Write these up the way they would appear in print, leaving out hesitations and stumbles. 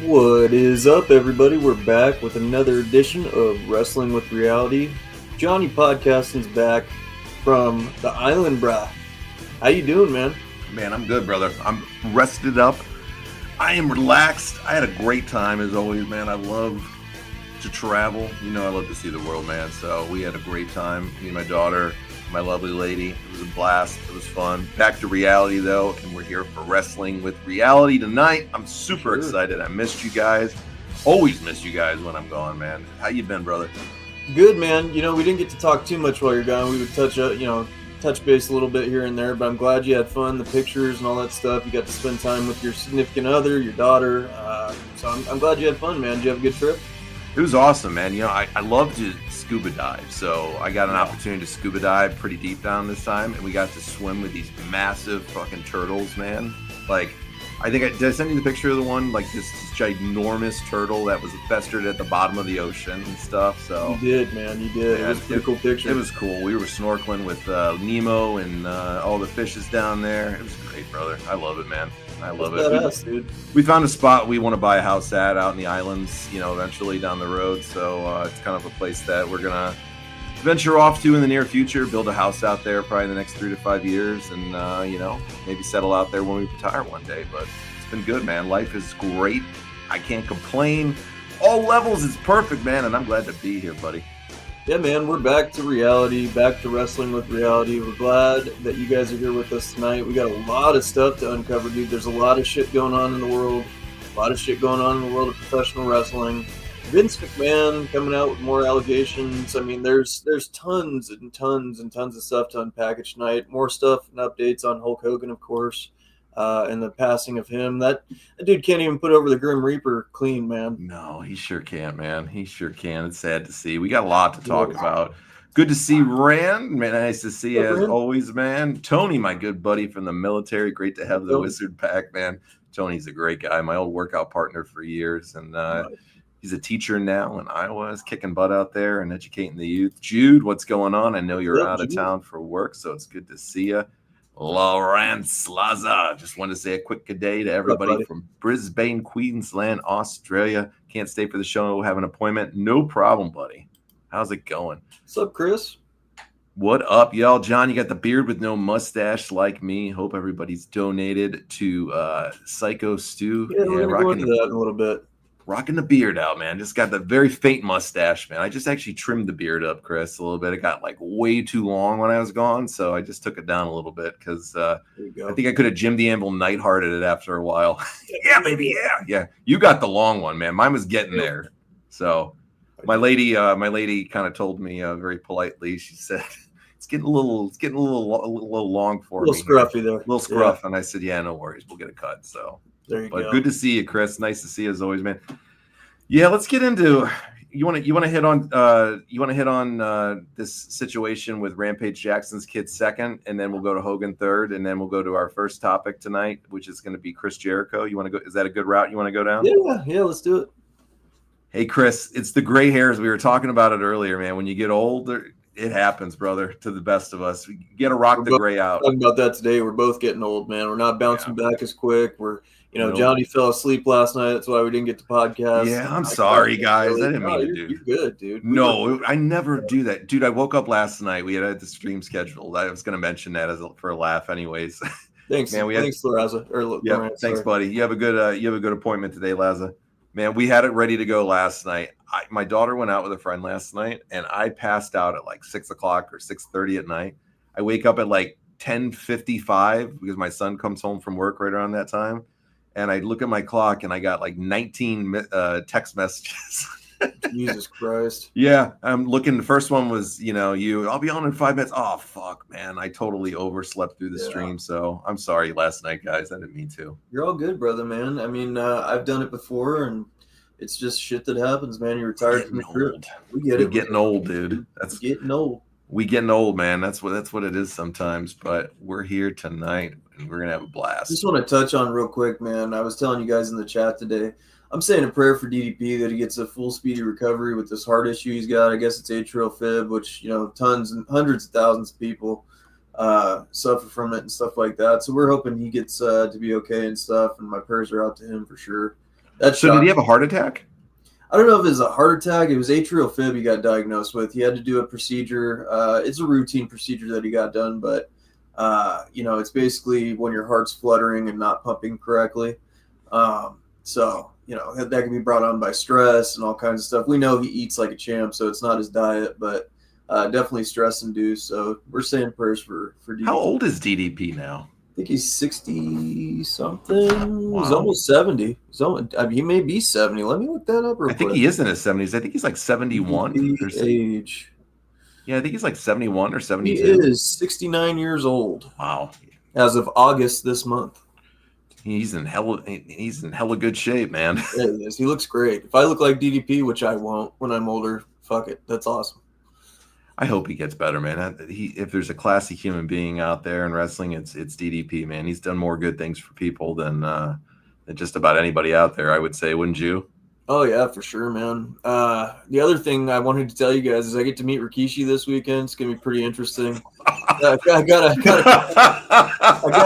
What is up, everybody? We're back with another edition of Wrestling with Reality. Johnny Podcasting's back from the island, brah. How you doing, man? Man, I'm good, brother. I'm rested up. I am relaxed. I had a great time, as always, man. I love to travel. You know I love to see the world, man. So we had a great time. Me and my daughter, my lovely lady. It was a blast. It was fun. Back to reality, though, and we're here for Wrestling with Reality tonight. I'm super excited. I missed you guys. Always miss you guys when I'm gone, man. How you been, brother? Good, man. You know, we didn't get to talk too much while you're gone. We would touch base a little bit here and there, but I'm glad you had fun, the pictures and all that stuff. You got to spend time with your significant other, your daughter. So I'm glad you had fun, man. Did you have a good trip? It was awesome, man. You know, I love to scuba dive, so I got an opportunity to scuba dive pretty deep down this time, and we got to swim with these massive fucking turtles, man. Like, did I send you the picture of the one, like this ginormous turtle that was festered at the bottom of the ocean and stuff? So You did, man. You did. Yeah, it was a pretty cool picture. It was cool. We were snorkeling with Nemo and all the fishes down there. It was great, brother. I love it, man. I love it. Badass, dude. We found a spot we want to buy a house at out in the islands, you know, eventually down the road. So it's kind of a place that we're going to venture off to in the near future, build a house out there probably in the next 3 to 5 years, and, you know, maybe settle out there when we retire one day. But it's been good, man. Life is great. I can't complain. All levels is perfect, man, and I'm glad to be here, buddy. Yeah, man, we're back to reality, back to Wrestling with Reality. We're glad that you guys are here with us tonight. We got a lot of stuff to uncover, dude. There's a lot of shit going on in the world, a lot of shit going on in the world of professional wrestling. Vince McMahon coming out with more allegations. I mean, there's tons and tons and tons of stuff to unpackage tonight. More stuff and updates on Hulk Hogan, of course, and the passing of him. That dude can't even put over the Grim Reaper clean, man. No, he sure can't, man. He sure can. It's sad to see. We got a lot to talk about. Good to see Rand. Man, nice to see you as always, man. Tony, my good buddy from the military. Great to have the Wizard back, man. Tony's a great guy. My old workout partner for years. And he's a teacher now in Iowa. He's kicking butt out there and educating the youth. Jude, what's going on? I know you're out of town for work, so it's good to see you. Lawrence Laza. Just want to say a quick good day to everybody from Brisbane, Queensland, Australia. Can't stay for the show, have an appointment. No problem, buddy. How's it going? What's up, Chris? What up, y'all? John, you got the beard with no mustache like me. Hope everybody's donated to Psycho Stew. Yeah, we're going to go into that in a little bit. Rocking the beard out, man. Just got the very faint mustache, man. I just actually trimmed the beard up, Chris, a little bit. It got like way too long when I was gone, so I just took it down a little bit because I think I could have Jim the Anvil Nighthearted it after a while. Yeah, baby, yeah. You got the long one, man. Mine was getting there. So my lady kind of told me very politely. She said it's getting a little long for me. A little scruffy there. A little scruff, and I said, yeah, no worries, we'll get a cut. So. There you go. Good to see you, Chris. Nice to see you as always, man. Yeah, let's get into. You want to hit on this situation with Rampage Jackson's kid second, and then we'll go to Hogan third, and then we'll go to our first topic tonight, which is going to be Chris Jericho. You want to go? Is that a good route you want to go down? Yeah, let's do it. Hey, Chris, it's the gray hairs. We were talking about it earlier, man. When you get older, it happens, brother. To the best of us, we get to rock the gray out. Talking about that today. We're both getting old, man. We're not bouncing back as quick. Johnny fell asleep last night. That's why we didn't get to podcast. Yeah, I'm sorry, guys. I didn't mean to do. You're good, dude. No, I never do that, dude. I woke up last night. We had the stream scheduled. I was going to mention that for a laugh, anyways. Thanks, man. Thanks, Laza. Yeah, thanks, buddy. You have a good appointment today, Laza. Man, we had it ready to go last night. My daughter went out with a friend last night, and I passed out at like 6 o'clock or 6:30 at night. I wake up at like 10:55 because my son comes home from work right around that time. And I look at my clock, and I got like 19 text messages. Jesus Christ. Yeah, I'm looking. The first one was, I'll be on in 5 minutes. Oh, fuck, man. I totally overslept through the stream. So I'm sorry last night, guys. I didn't mean to. You're all good, brother, man. I mean, I've done it before, and it's just shit that happens, man. You're retired from the group. We get it. We're getting old, dude. That's getting old. We getting old, man. That's what it is sometimes. But we're here tonight, and we're gonna have a blast. Just want to touch on real quick, man. I was telling you guys in the chat today. I'm saying a prayer for DDP that he gets a full speedy recovery with this heart issue he's got. I guess it's atrial fib, which tons and hundreds of thousands of people suffer from it and stuff like that. So we're hoping he gets to be okay and stuff. And my prayers are out to him for sure. That's So did he shocking. have a heart attack? I don't know if it was a heart attack. It was atrial fib he got diagnosed with. He had to do a procedure. It's a routine procedure that he got done, but it's basically when your heart's fluttering and not pumping correctly. That can be brought on by stress and all kinds of stuff. We know he eats like a champ, so it's not his diet, but definitely stress induced. So we're saying prayers for How DDP. old is DDP now? I think he's 60 something. He's Wow. almost 70. He may be 70. Let me look that up real I think quick. he is in his 70s. I think he's like 71 or Age. yeah, I think he's like 71 or He 72. is 69 years old Wow. as of August this month. He's in hella good shape, man. Yeah, he is. He looks great. If I look like DDP, which I won't when I'm older, fuck it. That's awesome. I hope he gets better, man. If there's a classy human being out there in wrestling, it's DDP, man. He's done more good things for people than just about anybody out there, I would say, wouldn't you? Oh yeah, for sure, man. The other thing I wanted to tell you guys is I get to meet Rikishi this weekend. It's gonna be pretty interesting. I got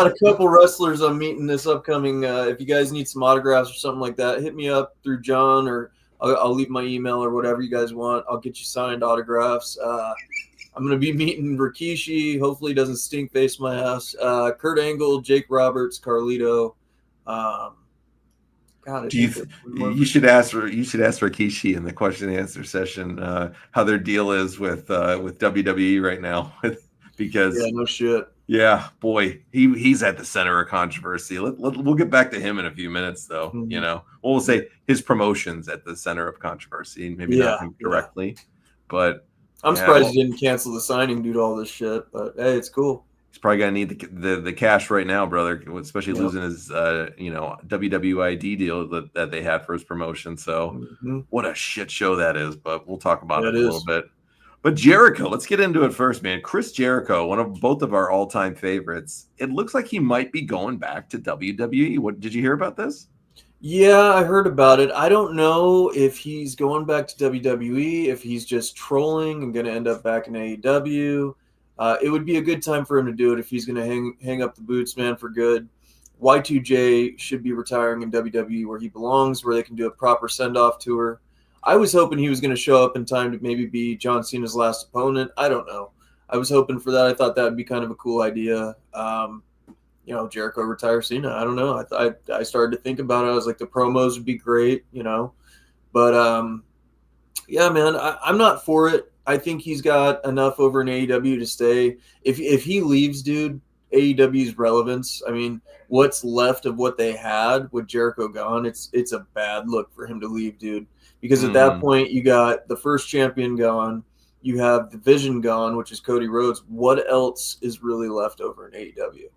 a couple wrestlers I'm meeting this upcoming. If you guys need some autographs or something like that, hit me up through John, or I'll leave my email or whatever you guys want. I'll get you signed autographs. I'm gonna be meeting Rikishi. Hopefully, he doesn't stink face my ass. Kurt Angle, Jake Roberts, Carlito. God, You should ask Rikishi in the question and answer session how their deal is with WWE right now, because yeah, no shit. Yeah, boy, he's at the center of controversy. We'll get back to him in a few minutes, though. Mm-hmm. We'll say his promotion's at the center of controversy, maybe not him directly, but I'm surprised he didn't cancel the signing due to all this shit. But hey, it's cool. He's probably gonna need the cash right now, brother. Especially losing his WWID deal that they had for his promotion. So what a shit show that is. But we'll talk about it a little bit. But Jericho, let's get into it first, man. Chris Jericho, one of both of our all-time favorites. It looks like he might be going back to WWE. What did you hear about this? Yeah, I heard about it. I don't know if he's going back to WWE, if he's just trolling and going to end up back in AEW. It would be a good time for him to do it if he's going to hang up the boots, man, for good. Y2J should be retiring in WWE where he belongs, where they can do a proper send-off tour. I was hoping he was going to show up in time to maybe be John Cena's last opponent. I don't know. I was hoping for that. I thought that would be kind of a cool idea. Jericho retire Cena. I don't know. I started to think about it. I was like, the promos would be great, But, yeah, man, I'm not for it. I think he's got enough over in AEW to stay. If he leaves, dude, AEW's relevance, I mean, what's left of what they had with Jericho gone, it's a bad look for him to leave, dude. Because at that point, you got the first champion gone. You have the Vision gone, which is Cody Rhodes. What else is really left over in AEW?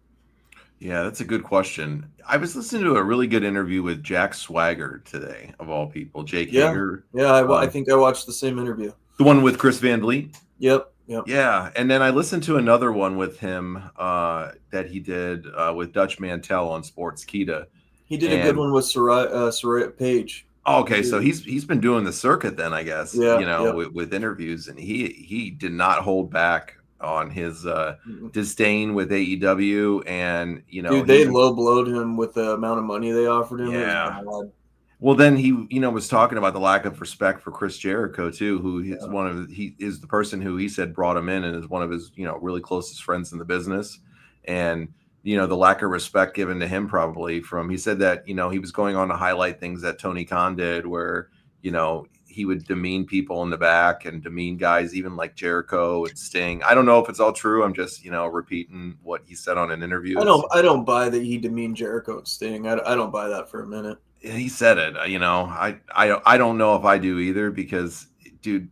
Yeah, that's a good question. I was listening to a really good interview with Jack Swagger today, of all people. Jake Hager. Yeah, I think I watched the same interview. The one with Chris Van Vliet? Yep. Yeah, and then I listened to another one with him that he did with Dutch Mantel on Sportskeeda. He did a good one with Soraya Page. Oh, okay, so he's been doing the circuit then, I guess. With interviews, and he did not hold back on his disdain with AEW, and dude, they low blowed him with the amount of money they offered him. Yeah. Well, then he was talking about the lack of respect for Chris Jericho too, who he is the person who he said brought him in and is one of his really closest friends in the business, and the lack of respect given to him probably from, he said that he was going on to highlight things that Tony Khan did where he would demean people in the back and demean guys even like Jericho and Sting. I don't know if it's all true. I'm just repeating what he said on an interview. I don't buy that he demeaned Jericho and Sting. I don't buy that for a minute. He said it. I don't know if I do either, because dude,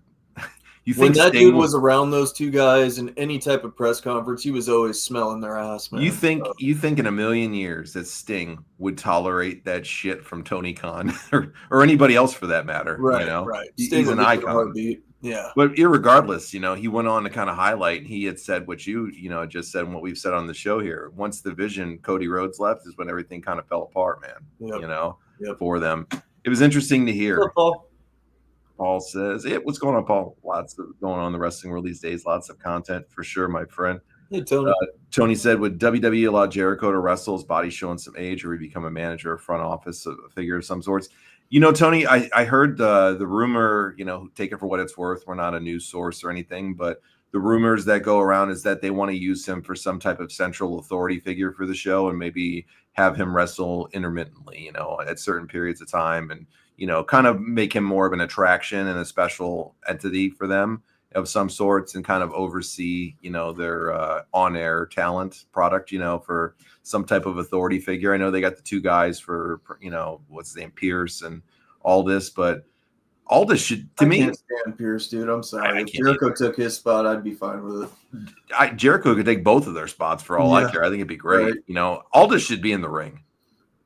you think when that dude was around those two guys in any type of press conference, he was always smelling their ass, man. You think in a million years that Sting would tolerate that shit from Tony Khan or anybody else for that matter? Right. He's an icon. Heartbeat. Yeah. But irregardless, he went on to kind of highlight. He had said what you just said and what we've said on the show here. Once the Vision Cody Rhodes left is when everything kind of fell apart, man. For them. It was interesting to hear. What's up, Paul? Paul says, what's going on, Paul? Lots of going on in the wrestling world these days. Lots of content for sure, my friend. Hey, Tony. Tony said, would WWE allow Jericho to wrestle, his body showing some age, or he become a manager or front office, a figure of some sorts? Tony, I heard the rumor, take it for what it's worth. We're not a news source or anything, but the rumors that go around is that they want to use him for some type of central authority figure for the show and maybe have him wrestle intermittently, at certain periods of time and, kind of make him more of an attraction and a special entity for them of some sorts and kind of oversee, their on-air talent product, for some type of authority figure. I know they got the two guys for, what's his name, Pierce and Aldis, but Aldis should, I can't stand Pierce, dude. I'm sorry. If Jericho took his spot, I'd be fine with it. Jericho could take both of their spots for all I care. I think it'd be great. Right. Aldis should be in the ring.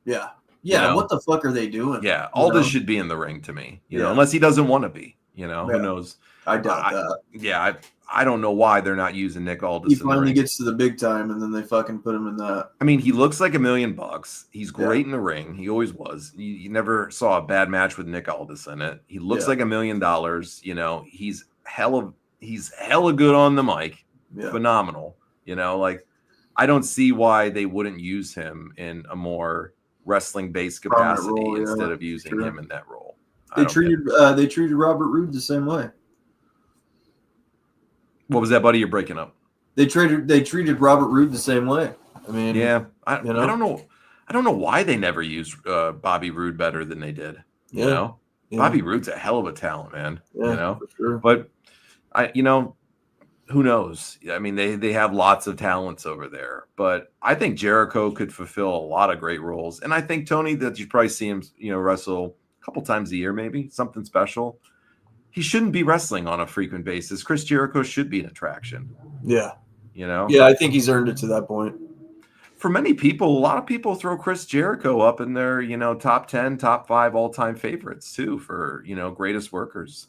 Yeah. Yeah. What the fuck are they doing? Yeah. Aldis should be in the ring to me, unless he doesn't want to be, who knows? I doubt that. Yeah, I don't know why they're not using Nick Aldis. He finally gets to the big time, and then they fucking put him in that. I mean, he looks like $1 million. He's great in the ring. He always was. You never saw a bad match with Nick Aldis in it. He looks like $1 million. He's hella good on the mic. Yeah. Phenomenal. I don't see why they wouldn't use him in a more wrestling-based capacity instead of using him in that role. They treated Robert Roode the same way. What was that, buddy? You're breaking up. They treated Robert Roode the same way. I mean, yeah, I don't know. I don't know why they never used Bobby Roode better than they did. Yeah. Bobby Roode's a hell of a talent, man. Yeah, for sure. But who knows? I mean, they have lots of talents over there, but I think Jericho could fulfill a lot of great roles, and I think Tony that you probably see him, wrestle a couple times a year, maybe something special. He shouldn't be wrestling on a frequent basis. Chris Jericho should be an attraction. Yeah. Yeah, I think he's earned it to that point. For many people, a lot of people throw Chris Jericho up in their, top 10, top 5 all-time favorites too for, greatest workers.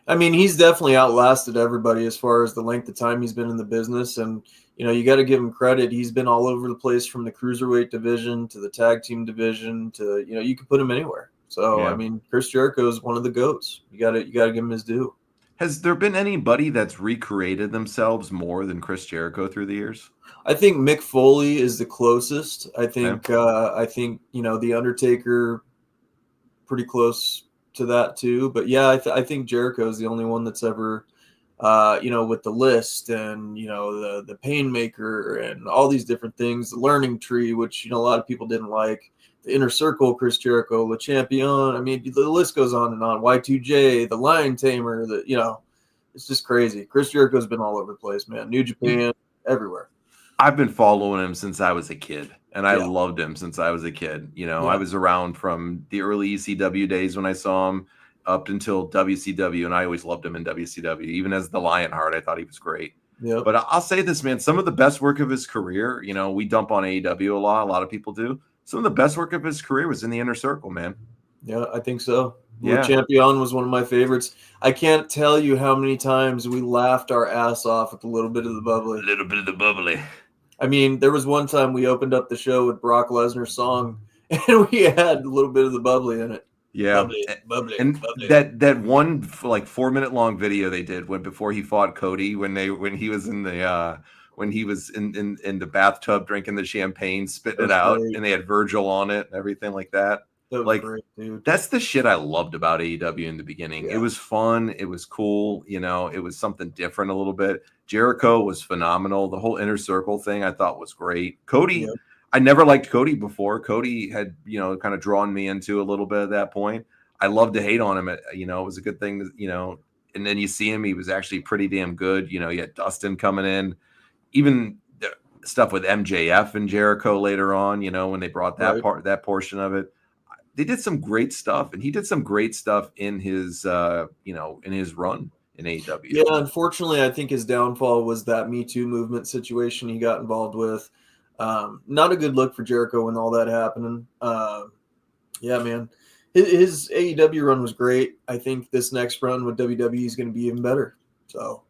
I mean, he's definitely outlasted everybody as far as the length of time he's been in the business. And, you got to give him credit. He's been all over the place from the cruiserweight division to the tag team division to, you can put him anywhere. So, I mean, Chris Jericho is one of the GOATs. You got to give him his due. Has there been anybody that's recreated themselves more than Chris Jericho through the years? I think Mick Foley is the closest. I think The Undertaker pretty close to that too. But yeah, I think Jericho is the only one that's ever with the list and the Painmaker and all these different things, the Learning Tree, which a lot of people didn't like. The Inner Circle, Chris Jericho, Le Champion. I mean, the list goes on and on. Y2J, the Lion Tamer, it's just crazy. Chris Jericho's been all over the place, man. New Japan, everywhere. I've been following him since I was a kid, and I loved him since I was a kid. I was around from the early ECW days when I saw him up until WCW, and I always loved him in WCW. Even as the Lionheart, I thought he was great. Yeah. But I'll say this, man, some of the best work of his career, we dump on AEW a lot of people do. Some of the best work of his career was in the Inner Circle, man. Yeah, I think so. Yeah. Champion was one of my favorites. I can't tell you how many times we laughed our ass off with a little bit of the bubbly. A little bit of the bubbly. I mean, there was one time we opened up the show with Brock Lesnar's song, and we had a little bit of the bubbly in it. Yeah, bubbly. That one 4-minute long video they did before he fought Cody when he was in the in the bathtub drinking the champagne, spitting it out, and they had Virgil on it and everything like that. That was great, dude. That's the shit I loved about AEW in the beginning. Yeah. It was fun. It was cool. It was something different a little bit. Jericho was phenomenal. The whole Inner Circle thing I thought was great. Cody, I never liked Cody before. Cody had, kind of drawn me into a little bit at that point. I loved to hate on him. It was a good thing, and then you see him, he was actually pretty damn good. You had Dustin coming in. Even the stuff with MJF and Jericho later on, when they brought that portion of it, they did some great stuff, and he did some great stuff in his, in his run in AEW. Yeah, unfortunately, I think his downfall was that Me Too movement situation he got involved with. Not a good look for Jericho when all that happening. Yeah, man, his AEW run was great. I think this next run with WWE is going to be even better. So.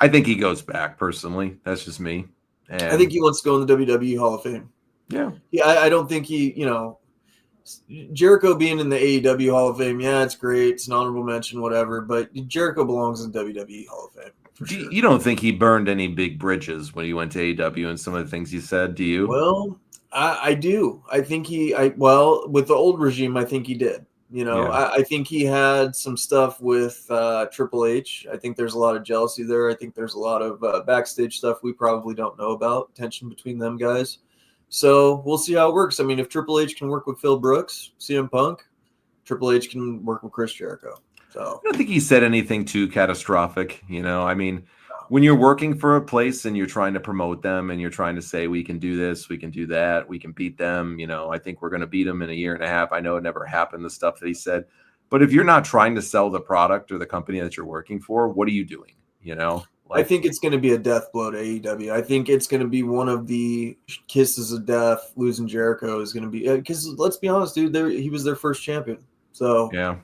I think he goes back personally. That's just me. And I think he wants to go in the WWE Hall of Fame. Yeah. Yeah. I don't think Jericho being in the AEW Hall of Fame. Yeah, it's great. It's an honorable mention, whatever. But Jericho belongs in the WWE Hall of Fame. for sure. You don't think he burned any big bridges when he went to AEW and some of the things he said, do you? Well, I do. I think well, with the old regime, I think he did. You know, Yeah. I think he had some stuff with Triple H. I think there's a lot of jealousy there. I think there's a lot of backstage stuff we probably don't know about, tension between them guys. So we'll see how it works. I mean, if Triple H can work with Phil Brooks, CM Punk, Triple H can work with Chris Jericho. So I don't think he said anything too catastrophic. I mean, when you're working for a place and you're trying to promote them and you're trying to say, we can do this, we can do that, we can beat them, I think we're going to beat them in a year and a half. I know it never happened, the stuff that he said. But if you're not trying to sell the product or the company that you're working for, what are you doing? I think it's going to be a death blow to AEW. I think it's going to be one of the kisses of death. Losing Jericho is going to be, because let's be honest, dude, he was their first champion. So yeah.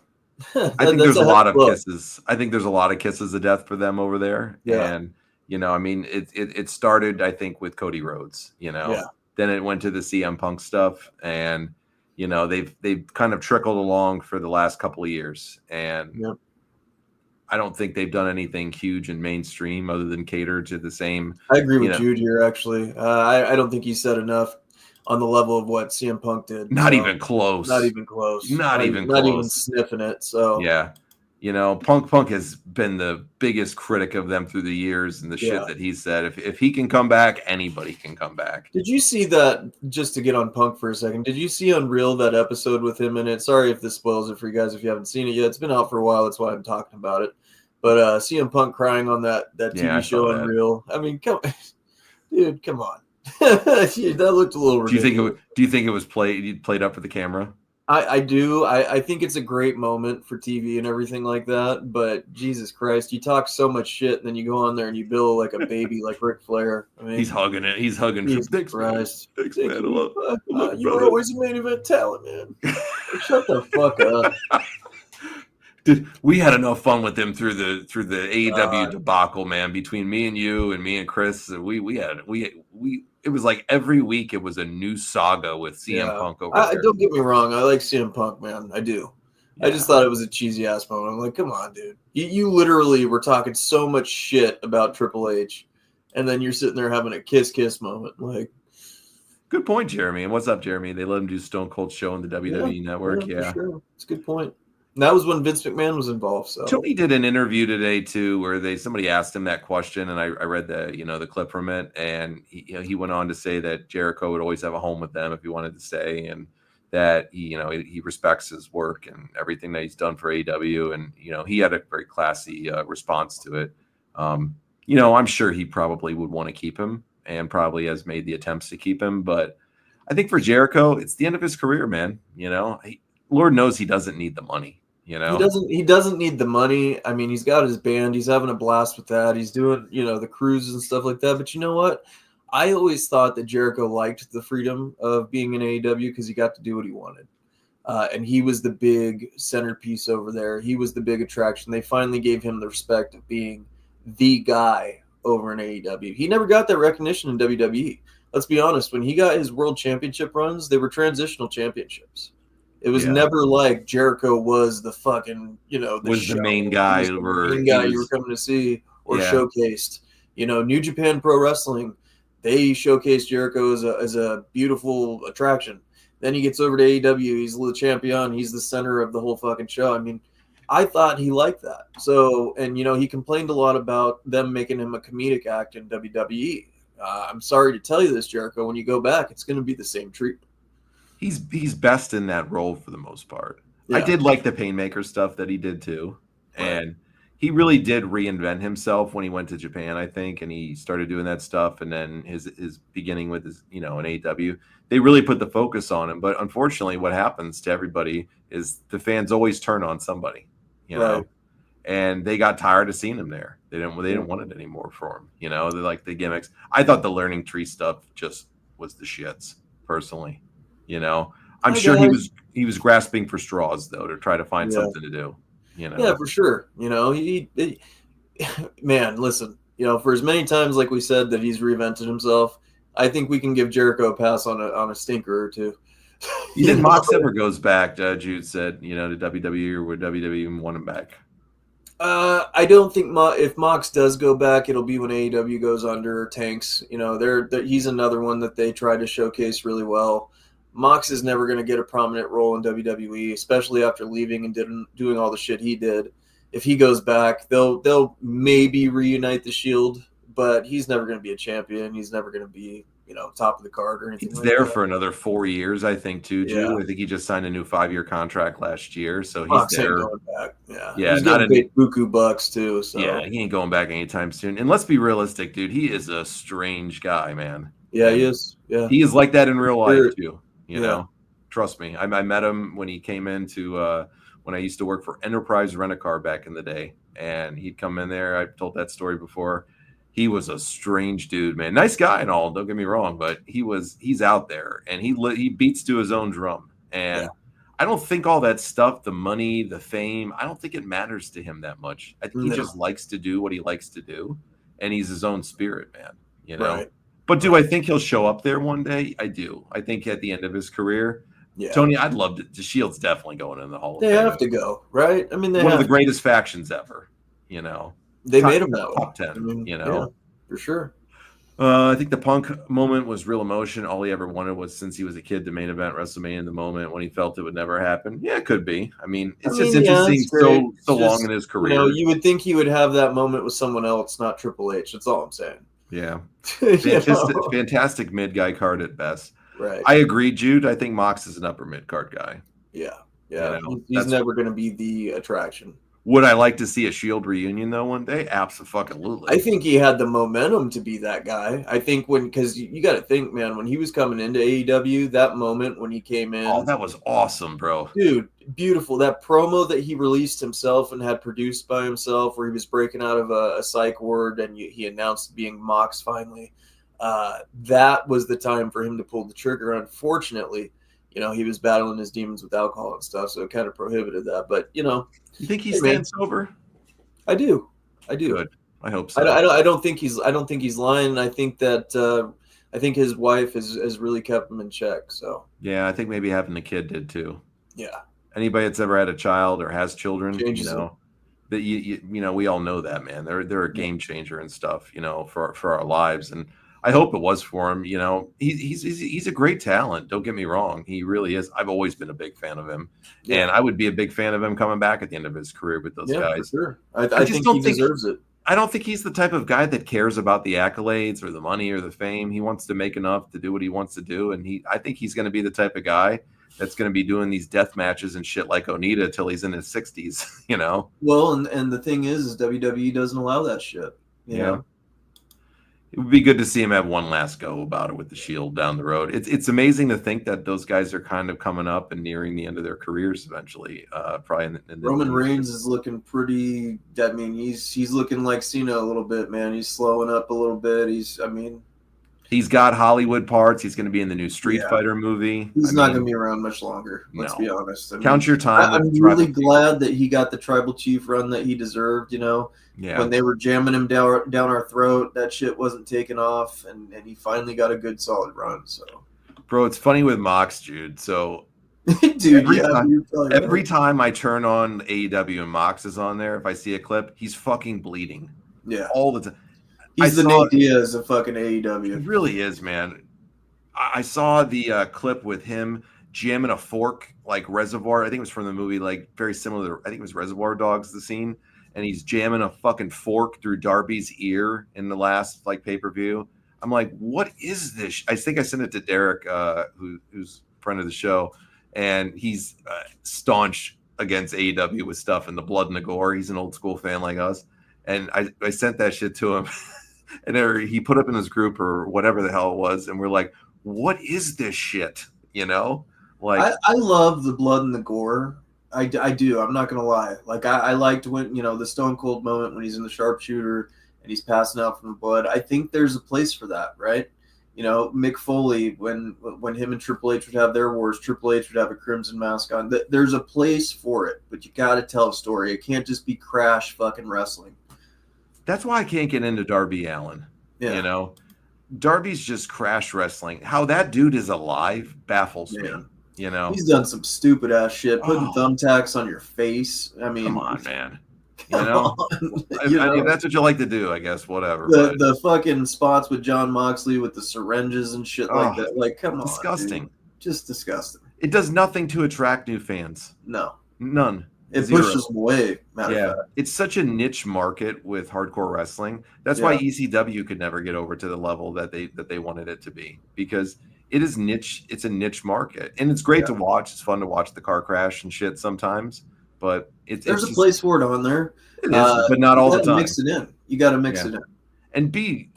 I think there's a lot of kisses. I think there's a lot of kisses of death for them over there. Yeah. And, I mean, it started, I think, with Cody Rhodes, Yeah. Then it went to the CM Punk stuff. And, they've kind of trickled along for the last couple of years. And Yep. I don't think they've done anything huge and mainstream other than cater to the same. I agree with Jude here, actually. I don't think he said enough on the level of what CM Punk did. Not even close. Not even close. Not even close. Not even sniffing it. So yeah. Punk has been the biggest critic of them through the years and the shit that he said. If he can come back, anybody can come back. Did you see that, just to get on Punk for a second, did you see on Real that episode with him in it? Sorry if this spoils it for you guys if you haven't seen it yet. It's been out for a while. That's why I'm talking about it. But CM Punk crying on that TV show on Real. I mean, come on. That looked a little ridiculous. Do you think it was played up for the camera? I do. I think it's a great moment for TV and everything like that. But Jesus Christ, you talk so much shit, and then you go on there and you bill like a baby, like Ric Flair. I mean, he's hugging it. He's hugging. Jesus Christ. Thanks, man. You were always a main event talent, man. Shut the fuck up. Dude, we had enough fun with them through the AEW debacle, man. Between me and you and me and Chris, it was like every week it was a new saga with CM Punk over there. Don't get me wrong, I like CM Punk, man. I do. Yeah. I just thought it was a cheesy ass moment. I'm like, come on, dude. You literally were talking so much shit about Triple H, and then you're sitting there having a kiss moment. Like, good point, Jeremy. And what's up, Jeremy? They let him do Stone Cold show on the WWE Network. Yeah, for sure. It's a good point. And that was when Vince McMahon was involved. So Tony did an interview today too, where somebody asked him that question, and I read the clip from it, and he went on to say that Jericho would always have a home with them if he wanted to stay, and that he respects his work and everything that he's done for AEW, and he had a very classy response to it. I'm sure he probably would want to keep him, and probably has made the attempts to keep him, but I think for Jericho, it's the end of his career, man. Lord knows he doesn't need the money. He doesn't need the money. I mean, he's got his band. He's having a blast with that. He's doing, the cruises and stuff like that. But you know what? I always thought that Jericho liked the freedom of being in AEW because he got to do what he wanted. And he was the big centerpiece over there. He was the big attraction. They finally gave him the respect of being the guy over in AEW. He never got that recognition in WWE. Let's be honest. When he got his world championship runs, they were transitional championships. It was never like Jericho was the fucking, the main guy. You were coming to see or showcased. New Japan Pro Wrestling, they showcased Jericho as a beautiful attraction. Then he gets over to AEW. He's the champion. He's the center of the whole fucking show. I mean, I thought he liked that. So, and, he complained a lot about them making him a comedic act in WWE. I'm sorry to tell you this, Jericho. When you go back, it's going to be the same treatment. He's best in that role for the most part. Yeah. I did like the Painmaker stuff that he did too. Right. And he really did reinvent himself when he went to Japan, I think, and he started doing that stuff. And then his beginning with his, in AEW, they really put the focus on him. But unfortunately, what happens to everybody is the fans always turn on somebody, right. And they got tired of seeing him there. They didn't want it anymore for him. They like the gimmicks. I thought the Learning Tree stuff just was the shits, personally. I'm sure he was grasping for straws though to try to find something to do. Yeah, for sure. Man, listen. For as many times like we said that he's reinvented himself, I think we can give Jericho a pass on a stinker or two. You think Mox ever goes back? Jude said, to WWE, or would WWE even want him back? I don't think if Mox does go back, it'll be when AEW goes under or tanks. You know, he's another one that they try to showcase really well. Mox is never going to get a prominent role in WWE, especially after leaving and doing all the shit he did. If he goes back, they'll maybe reunite the Shield, but he's never going to be a champion. He's never going to be, top of the card or anything He's like there that. for another 4 years, I think, too, Jude. Yeah. I think he just signed a new 5-year contract last year, so he's Mox ain't there. going back. Yeah. Yeah, He's not getting any. big buku bucks too. So Yeah, he ain't going back anytime soon. And let's be realistic, dude. He is a strange guy, man. yeah, he And is. Yeah. he is like that in real life Sure. too. Yeah. Trust me. I met him when he came into when I used to work for Enterprise Rent-A-Car back in the day, and he'd come in there. I've told that story before. He was a strange dude, man. Nice guy and all. Don't get me wrong, but he's out there, and he beats to his own drum. And Yeah. I don't think all that stuff, the money, the fame, I don't think it matters to him that much. I think he No. just likes to do what he likes to do, and he's his own spirit, man. Right. But do I think he'll show up there one day? I do. I think at the end of his career, Yeah. Tony, I'd love to. The Shield's definitely going in the Hall of They Fame. have to go, right? I mean, one of the greatest factions ever. They made him that way. Top 10. I mean, yeah, for sure. I think the Punk moment was real emotion. All he ever wanted was, since he was a kid, the main event WrestleMania in the moment when he felt it would never happen. Yeah, it could be. I mean, it's just interesting. It's so long in his career. You would think he would have that moment with someone else, not Triple H. That's all I'm saying. Yeah, fantastic mid guy card at best. Right. I agree, Jude. I think Mox is an upper mid card guy. Yeah. He's never going to be the attraction. Would I like to see a Shield reunion though one day? Absolutely. I think he had the momentum to be that guy. I think because you got to think, man, when he was coming into AEW, that moment when he came in, oh, that was awesome, bro. Dude, beautiful. That promo that he released himself and had produced by himself, where he was breaking out of a psych ward and he announced being Mox finally. That was the time for him to pull the trigger. Unfortunately, he was battling his demons with alcohol and stuff, so it kind of prohibited that. But you think he stands sober? I do. Good. I hope so. I don't think he's lying. I think that I think his wife has really kept him in check. So yeah, I think maybe having the kid did too. Yeah. Anybody that's ever had a child or has children, Changes that we all know that, man. They're a game changer and stuff, for our lives. And I hope it was for him. He's a great talent. Don't get me wrong. He really is. I've always been a big fan of him. Yeah. And I would be a big fan of him coming back at the end of his career with those guys. For sure. I think he deserves it. I don't think he's the type of guy that cares about the accolades or the money or the fame. He wants to make enough to do what he wants to do. And I think he's going to be the type of guy that's going to be doing these death matches and shit like Onita till he's in his 60s, Well, and the thing is WWE doesn't allow that shit. You know? It would be good to see him have one last go about it with the Shield down the road. It's amazing to think that those guys are kind of coming up and nearing the end of their careers eventually. Probably in the Roman Reigns is looking pretty. I mean, he's looking like Cena a little bit, man. He's slowing up a little bit. He's got Hollywood parts. He's going to be in the new Street Fighter movie. He's not going to be around much longer. Let's be honest. Count your time. I'm really glad that he got the Tribal Chief run that he deserved. When they were jamming him down our throat, that shit wasn't taking off, and he finally got a good solid run. So, bro, it's funny with Mox, Jude. So, dude, every time I turn on AEW and Mox is on there, if I see a clip, he's fucking bleeding. Yeah, all the time. He's the Nate Diaz of fucking AEW. He really is, man. I saw the clip with him jamming a fork like Reservoir. I think it was from the movie, like very similar. I think it was Reservoir Dogs, the scene. And he's jamming a fucking fork through Darby's ear in the last pay-per-view. I'm like, what is this? I think I sent it to Derek, who's a friend of the show, and he's staunch against AEW with stuff and the blood and the gore. He's an old school fan like us. And I sent that shit to him. And he put up in his group or whatever the hell it was. And we're like, what is this shit? Like, I love the blood and the gore. I do. I'm not going to lie. Like, I liked when, the Stone Cold moment when he's in the sharpshooter and he's passing out from the blood. I think there's a place for that, right? Mick Foley, when him and Triple H would have their wars, Triple H would have a crimson mask on. There's a place for it, but you got to tell a story. It can't just be crash fucking wrestling. That's why I can't get into Darby Allin. Yeah. Darby's just crash wrestling. How that dude is alive baffles me. He's done some stupid ass shit, putting thumbtacks on your face. I mean, come on, man. You know, I mean, that's what you like to do, I guess. Whatever. The fucking spots with John Moxley with the syringes and shit like that. Like, come on, disgusting. Dude. Just disgusting. It does nothing to attract new fans. No, none. It pushes them away. Yeah, it's such a niche market with hardcore wrestling. That's why ECW could never get over to the level that they wanted it to be, because it is niche. It's a niche market, and it's great to watch. It's fun to watch the car crash and shit sometimes, but there's a place for it on there. It is, but not all the time. Mix it in. You got to mix it in, and be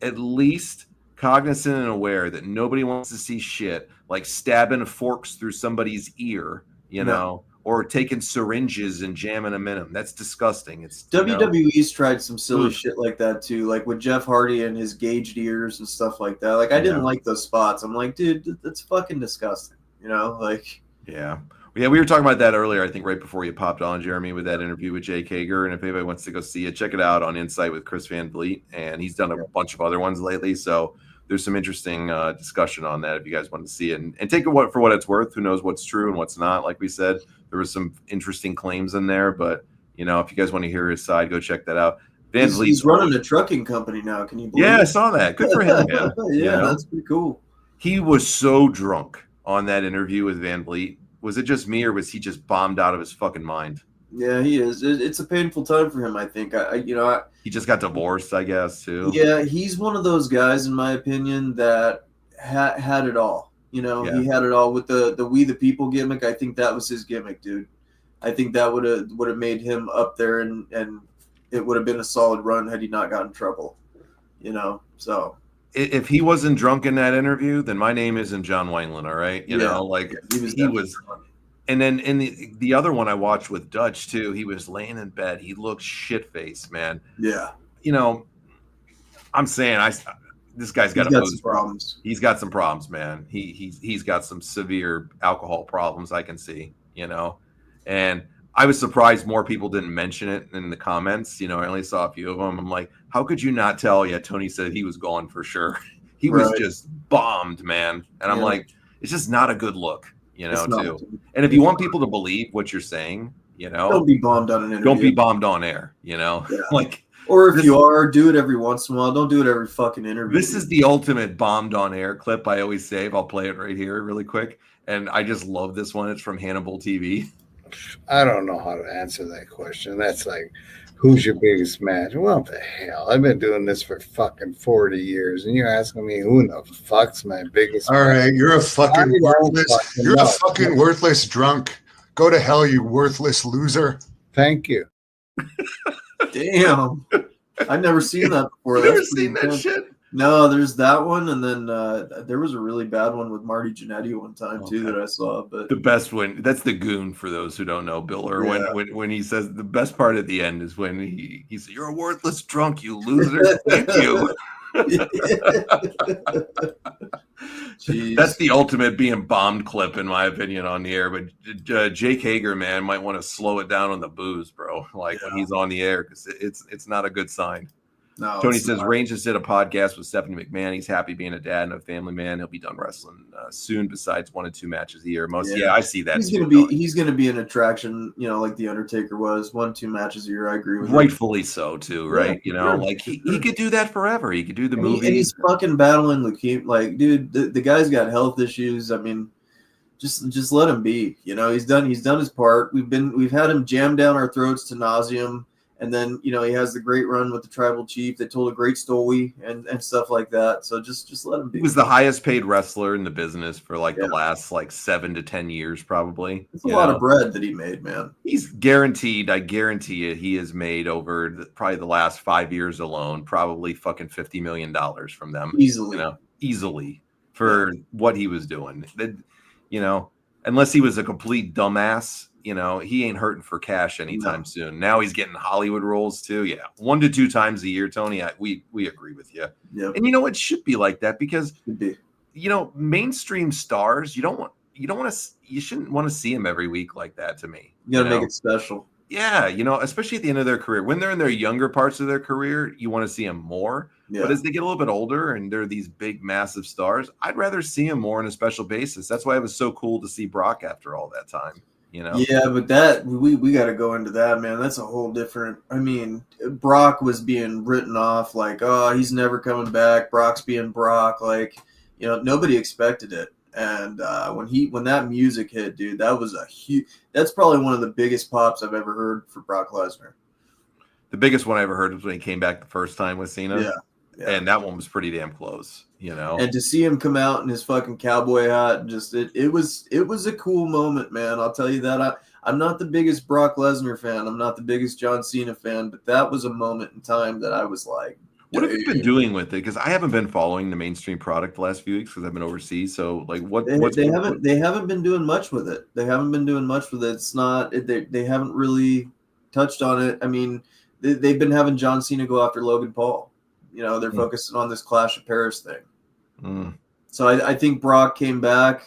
at least cognizant and aware that nobody wants to see shit like stabbing forks through somebody's ear, you know. Or taking syringes and jamming them in them. That's disgusting. It's WWE's tried some silly shit like that too, like with Jeff Hardy and his gauged ears and stuff like that. Like I didn't like those spots. I'm like, dude, that's fucking disgusting. You know, like we were talking about that earlier. I think right before you popped on, Jeremy, with that interview with Jake Hager. And if anybody wants to go see it, check it out on Insight with Chris Van Vliet, and he's done a bunch of other ones lately. So there's some interesting discussion on that if you guys want to see it, and take it for what it's worth. Who knows what's true and what's not? Like we said, there was some interesting claims in there, but if you guys want to hear his side, go check that out. He's running a trucking company now. Can you believe it? I saw that. Good for him, man. That's pretty cool. He was so drunk on that interview with Van Vliet. Was it just me, or was he just bombed out of his fucking mind? Yeah, he is. It's a painful time for him, I think. He just got divorced, I guess, too. Yeah, he's one of those guys, in my opinion, that had it all. He had it all with the We the People gimmick. I think that was his gimmick, dude. I think that would have made him up there, and it would have been a solid run had he not gotten in trouble. So if he wasn't drunk in that interview, then my name isn't John Wineland, all right? He was. And then in the other one I watched with Dutch too, he was laying in bed. He looked shit-faced, man. Yeah. I'm saying this guy's got some problems. He's got some problems, man. He's got some severe alcohol problems, I can see, And I was surprised more people didn't mention it in the comments. I only saw a few of them. I'm like, how could you not tell? Yeah, Tony said he was gone for sure. He was just bombed, man. And I'm like, it's just not a good look. Too. And if you want people to believe what you're saying, don't be bombed on an interview. Don't be bombed on air, or if you are, do it every once in a while. Don't do it every fucking interview. This is the ultimate bombed on air clip I always save. I'll play it right here really quick. And I just love this one. It's from Hannibal TV. I don't know how to answer that question. That's like, who's your biggest match? What the hell? I've been doing this for fucking 40 years, and you're asking me who the fuck's my biggest All match? right, you're a fucking worthless drunk. Go to hell, you worthless loser. Thank you. Damn. I've never seen that before. Never seen that shit? No, there's that one, and then there was a really bad one with Marty Jannetty one time too that I saw. But the best one, that's the goon for those who don't know, Bill Irwin. When he says the best part at the end is when he says, "You're a worthless drunk, you loser." Thank you. That's the ultimate being bombed clip, in my opinion, on the air. But Jake Hager, man, might want to slow it down on the booze, bro. When he's on the air, because it's not a good sign. No, Tony says Range just did a podcast with Stephanie McMahon. He's happy being a dad and a family man. He'll be done wrestling soon. Besides 1 or 2 matches a year, I see that. He's gonna be an attraction, like the Undertaker was. 1-2 matches a year. I agree with. Rightfully so too, right? He could do that forever. He could do the movie. And he's fucking battling leukemia. Like, dude, the guy's got health issues. I mean, just let him be. He's done his part. We've had him jam down our throats to nauseum. And then, he has the great run with the tribal chief that told a great story and stuff like that. So just let him be. He was the highest paid wrestler in the business for the last 7 to 10 years, probably. It's a lot of bread that he made, man. He's guaranteed. I guarantee you, he has made over probably the last 5 years alone, probably fucking $50 million from them. Easily for what he was doing. Unless he was a complete dumbass. He ain't hurting for cash anytime soon. Now he's getting Hollywood roles too. Yeah, 1 to 2 times a year, Tony. We agree with you. Yep. And it should be like that because mainstream stars, you shouldn't want to see them every week like that. To me, you gotta make it special. Yeah, especially at the end of their career. When they're in their younger parts of their career, you want to see them more. Yeah. But as they get a little bit older and they're these big, massive stars, I'd rather see them more on a special basis. That's why it was so cool to see Brock after all that time. You know? Yeah, but that we got to go into that, man. That's a whole different. I mean, Brock was being written off like, oh, he's never coming back. Brock's being Brock, like, nobody expected it. And when that music hit, dude, that was a huge. That's probably one of the biggest pops I've ever heard for Brock Lesnar. The biggest one I ever heard was when he came back the first time with Cena. Yeah. And that one was pretty damn close, And to see him come out in his fucking cowboy hat, just it was a cool moment, man. I'll tell you that. I'm not the biggest Brock Lesnar fan. I'm not the biggest John Cena fan, but that was a moment in time that I was like, what have you been doing with it? Because I haven't been following the mainstream product the last few weeks because I've been overseas. So, like, they haven't been doing much with it. They haven't been doing much with it. It's not they haven't really touched on it. I mean, they've been having John Cena go after Logan Paul. They're focusing on this Clash of Paris thing. So I think Brock came back.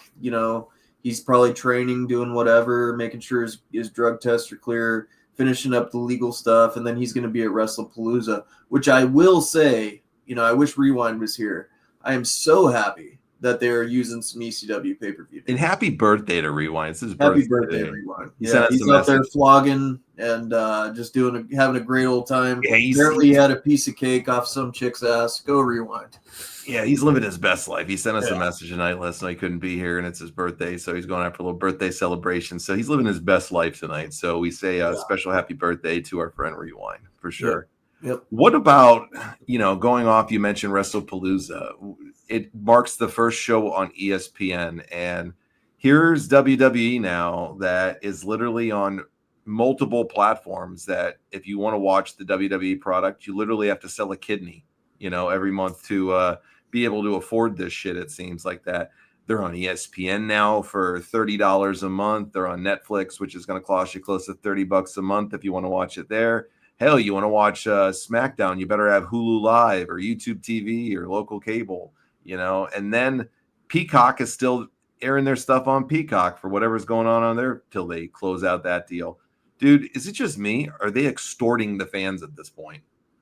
He's probably training, doing whatever, making sure his drug tests are clear, finishing up the legal stuff, and then he's going to be at WrestlePalooza, which I will say, I wish Rewind was here. I am so happy that they're using some ECW pay-per-view. And happy birthday to Rewind. This is happy birthday, Rewind. Yeah, he's out there flogging and just having a great old time. Yeah, apparently he had a piece of cake off some chick's ass. Go Rewind. Yeah, he's living his best life. He sent us a message tonight. Last night he couldn't be here, and it's his birthday, so he's going after a little birthday celebration. So he's living his best life tonight. So we say a special happy birthday to our friend Rewind for sure. Yep. What about, going off, you mentioned WrestlePalooza. It marks the first show on ESPN, and here's WWE now that is literally on multiple platforms that if you want to watch the WWE product, you literally have to sell a kidney, every month to be able to afford this shit. It seems like that. They're on ESPN now for $30 a month. They're on Netflix, which is going to cost you close to $30 a month if you want to watch it there. Hell, you want to watch SmackDown, you better have Hulu Live or YouTube TV or local cable, and then Peacock is still airing their stuff on Peacock for whatever's going on there till they close out that deal. Dude, is it just me? Are they extorting the fans at this point?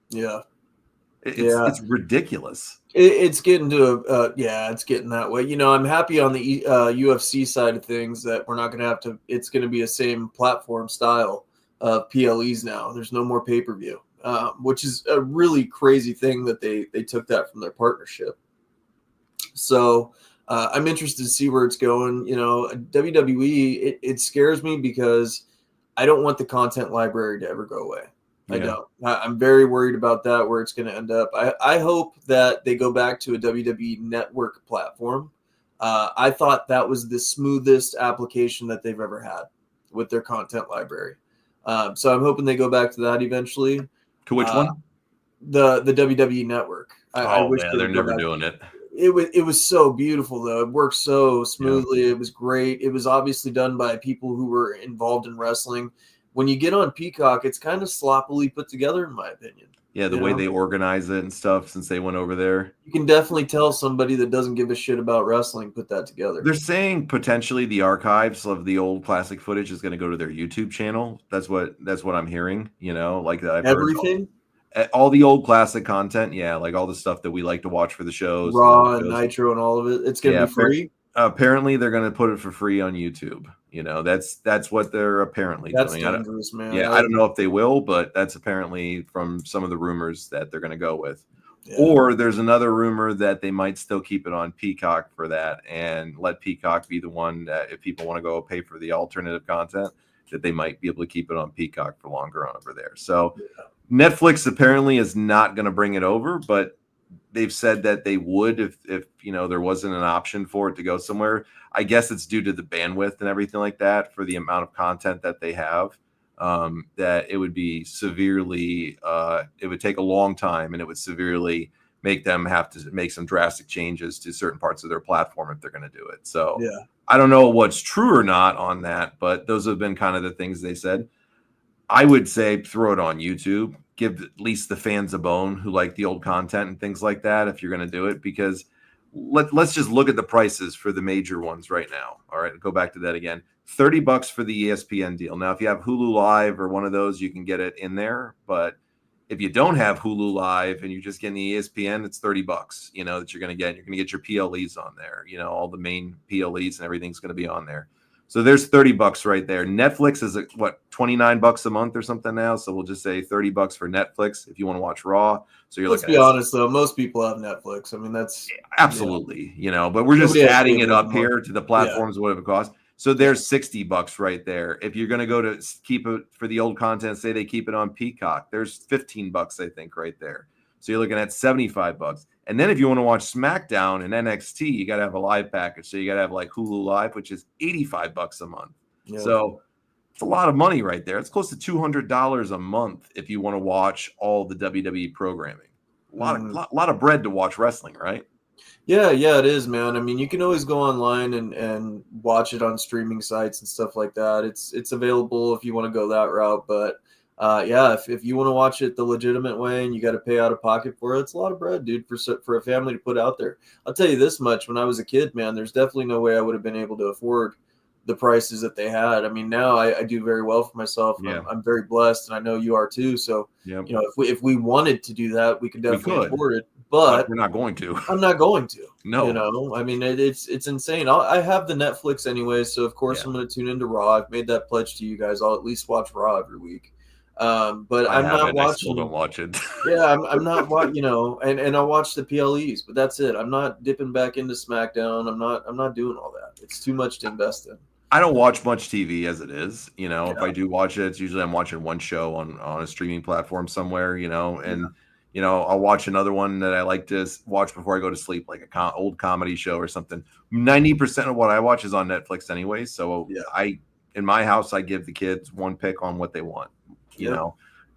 Yeah. It's ridiculous. It's getting to it's getting that way. I'm happy on the UFC side of things that we're not going to have to. It's going to be a same platform style of PLEs now. There's no more pay-per-view, which is a really crazy thing that they took that from their partnership. So I'm interested to see where it's going. WWE, it scares me because I don't want the content library to ever go away. Yeah. I don't. I'm very worried about that, where it's going to end up. I hope that they go back to a WWE network platform. I thought that was the smoothest application that they've ever had with their content library. So I'm hoping they go back to that eventually. To which one? The WWE network. I wish they're never doing it. It was so beautiful, though. It worked so smoothly. Yeah. It was great. It was obviously done by people who were involved in wrestling. When you get on Peacock, it's kind of sloppily put together, in my opinion. Yeah, the way they organize it and stuff since they went over there. You can definitely tell somebody that doesn't give a shit about wrestling put that together. They're saying potentially the archives of the old classic footage is going to go to their YouTube channel. That's what I'm hearing, like that. Everything? All the old classic content, like all the stuff that we like to watch for the shows. Raw and Nitro and all of it. It's going to be free? Apparently, they're going to put it for free on YouTube. That's what they're apparently doing. That's dangerous, man. Yeah, I don't know if they will, but that's apparently from some of the rumors that they're going to go with. Yeah. Or there's another rumor that they might still keep it on Peacock for that and let Peacock be the one that if people want to go pay for the alternative content, that they might be able to keep it on Peacock for longer on over there. So Netflix apparently is not going to bring it over, but they've said that they would if there wasn't an option for it to go somewhere. I guess it's due to the bandwidth and everything like that for the amount of content that they have, that it would be severely it would take a long time and it would severely make them have to make some drastic changes to certain parts of their platform if they're going to do it. So I don't know what's true or not on that, but those have been kind of the things they said. I would say throw it on YouTube. Give at least the fans a bone who like the old content and things like that if you're going to do it, because let's just look at the prices for the major ones right now. All right, go back to that again. $30 for the ESPN deal. Now, if you have Hulu Live or one of those, you can get it in there. But if you don't have Hulu Live and you're just getting the ESPN, it's $30, that you're going to get. You're going to get your PLEs on there. All the main PLEs and everything's going to be on there. So there's $30 right there. Netflix is what, $29 a month or something now. So we'll just say $30 for Netflix if you want to watch Raw. So you're Let's be honest though, most people have Netflix. I mean, that's absolutely, but we're just adding it up here to the platforms, whatever it costs. So there's $60 right there. If you're going to go to keep it for the old content, say they keep it on Peacock, there's $15, I think, right there. So you're looking at $75. And then if you want to watch SmackDown and NXT, you got to have a live package. So you got to have like Hulu Live, which is $85 a month. Yeah. So it's a lot of money right there. It's close to $200 a month if you want to watch all the WWE programming. A lot of bread to watch wrestling, right? Yeah, it is, man. I mean, you can always go online and watch it on streaming sites and stuff like that. It's available if you want to go that route, but if you want to watch it the legitimate way and you got to pay out of pocket for it, it's a lot of bread, dude, for a family to put out there. I'll tell you this much: when I was a kid, man, there's definitely no way I would have been able to afford the prices that they had. I mean, now I do very well for myself. Yeah. I'm very blessed, and I know you are too. So, if we wanted to do that, we could definitely afford it. But we're not going to. I'm not going to. No. I mean, it's insane. I have the Netflix anyway, so of course I'm going to tune into Raw. I've made that pledge to you guys. I'll at least watch Raw every week. But I'm not watching. I still don't watch it. I'm not watching. And I'll watch the PLEs, but that's it. I'm not dipping back into SmackDown. I'm not doing all that. It's too much to invest in. I don't watch much TV as it is. If I do watch it, it's usually I'm watching one show on a streaming platform somewhere. I'll watch another one that I like to watch before I go to sleep, like a old comedy show or something. 90% of what I watch is on Netflix anyway. So in my house, I give the kids one pick on what they want.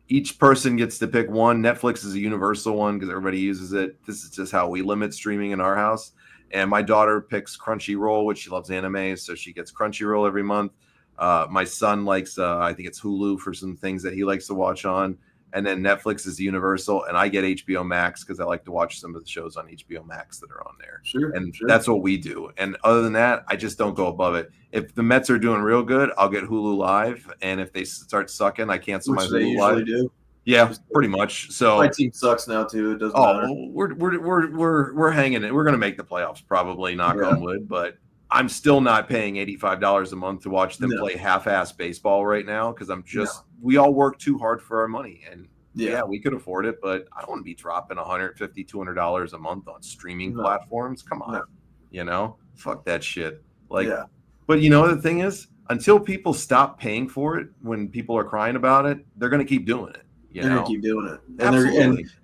Each person gets to pick one. Netflix is a universal one because everybody uses it. This is just how we limit streaming in our house. And my daughter picks Crunchyroll, which she loves anime, so she gets Crunchyroll every month. My son likes, I think it's Hulu for some things that he likes to watch on. And then Netflix is universal, and I get HBO Max because I like to watch some of the shows on HBO Max that are on there. Sure. That's what we do. And other than that, I just don't go above it. If the Mets are doing real good, I'll get Hulu Live, and if they start sucking, I cancel my Hulu Live. Do. Yeah, pretty much. So my team sucks now too. It doesn't matter. We're hanging it. We're gonna make the playoffs probably, knock on wood, but I'm still not paying $85 a month to watch them play half-ass baseball right now because we all work too hard for our money, and we could afford it, but I don't want to be dropping $150, $200 a month on streaming platforms. Come on, fuck that shit. But the thing is, until people stop paying for it, when people are crying about it, they're gonna keep doing it. They're gonna keep doing it,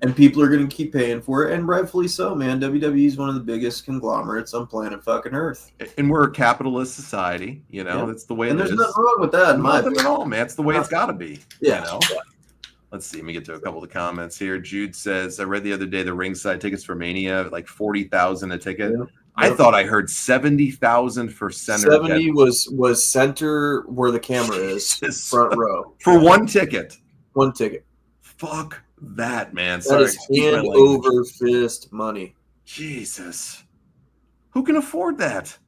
and people are gonna keep paying for it, and rightfully so, man. WWE is one of the biggest conglomerates on planet fucking Earth, and we're a capitalist society. That's the way. And there's nothing wrong with that, nothing at all, man. It's the way it's got to be. Let's see. Let me get to a couple of the comments here. Jude says, "I read the other day the ringside tickets for Mania, like 40,000 a ticket. Yeah. I thought I heard 70,000 for center. 70 was center where the camera is, front row for one ticket. One ticket." Fuck that, man. That is hand over fist money. Jesus. Who can afford that?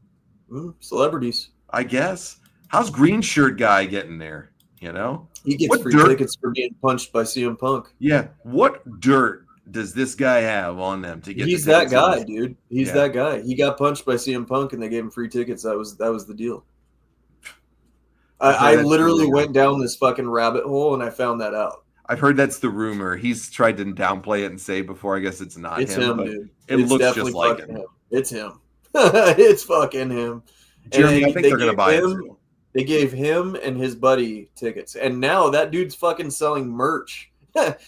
Celebrities. I guess. How's Green Shirt guy getting there? He gets free tickets for being punched by CM Punk. Yeah. What dirt does this guy have on them to get? He's that guy, dude. He's that guy. He got punched by CM Punk and they gave him free tickets. That was the deal. I literally went down this fucking rabbit hole and I found that out. I've heard that's the rumor. He's tried to downplay it and say before, I guess it's not it's him, dude. It looks just like him. It's him. It's fucking him. Jeremy, I think they're going to buy it. They gave him and his buddy tickets. And now that dude's fucking selling merch.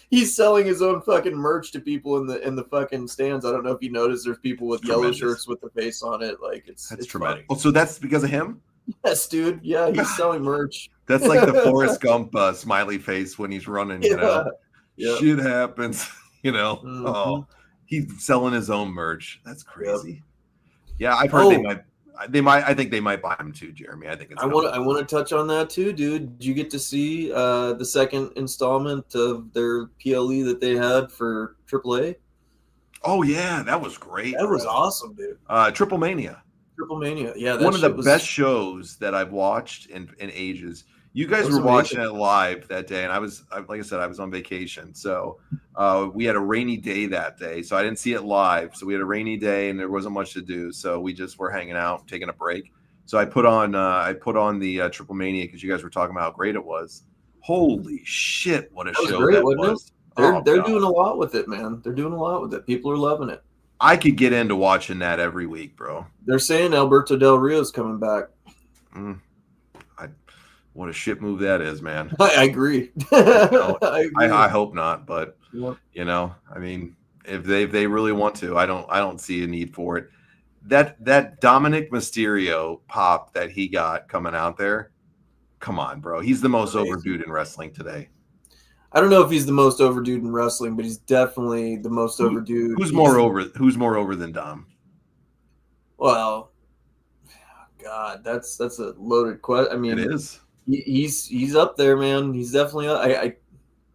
He's selling his own fucking merch to people in the fucking stands. I don't know if you noticed there's people with yellow shirts with the face on it. Like it's traumatic. Oh, so that's because of him? Yes, dude. Yeah, he's selling merch. That's like the Forrest Gump smiley face when he's running, Yep. Shit happens, Mm-hmm. Oh, he's selling his own merch. That's crazy. Yep. Yeah, I've heard they might. I think they might buy him too, Jeremy. I think it's. I want to touch on that too, dude. Did you get to see the second installment of their PLE that they had for AAA? Oh yeah, that was great. That was awesome, dude. Triple Mania. Yeah, one of the best shows that I've watched in ages. You guys were watching it live that day, and I was like I said, I was on vacation, so we had a rainy day that day, so I didn't see it live. So we had a rainy day, and there wasn't much to do, so we just were hanging out, taking a break. So I put on the Triple Mania because you guys were talking about how great it was. Holy shit, what a show great, that wasn't was. They're doing a lot with it, man. They're doing a lot with it. People are loving it. I could get into watching that every week, bro. They're saying Alberto Del Rio's coming back. What a shit move that is, man. I agree. I hope not, but Yep. you know, I mean, if they really want to, I don't see a need for it. That Dominic Mysterio pop that he got coming out there, come on, bro. He's the most over dude in wrestling today. I don't know if he's the most over dude in wrestling, but he's definitely the most over dude. Who's more over than Dom? Well, God, that's a loaded question. I mean, It is. He's up there, man. He's definitely up.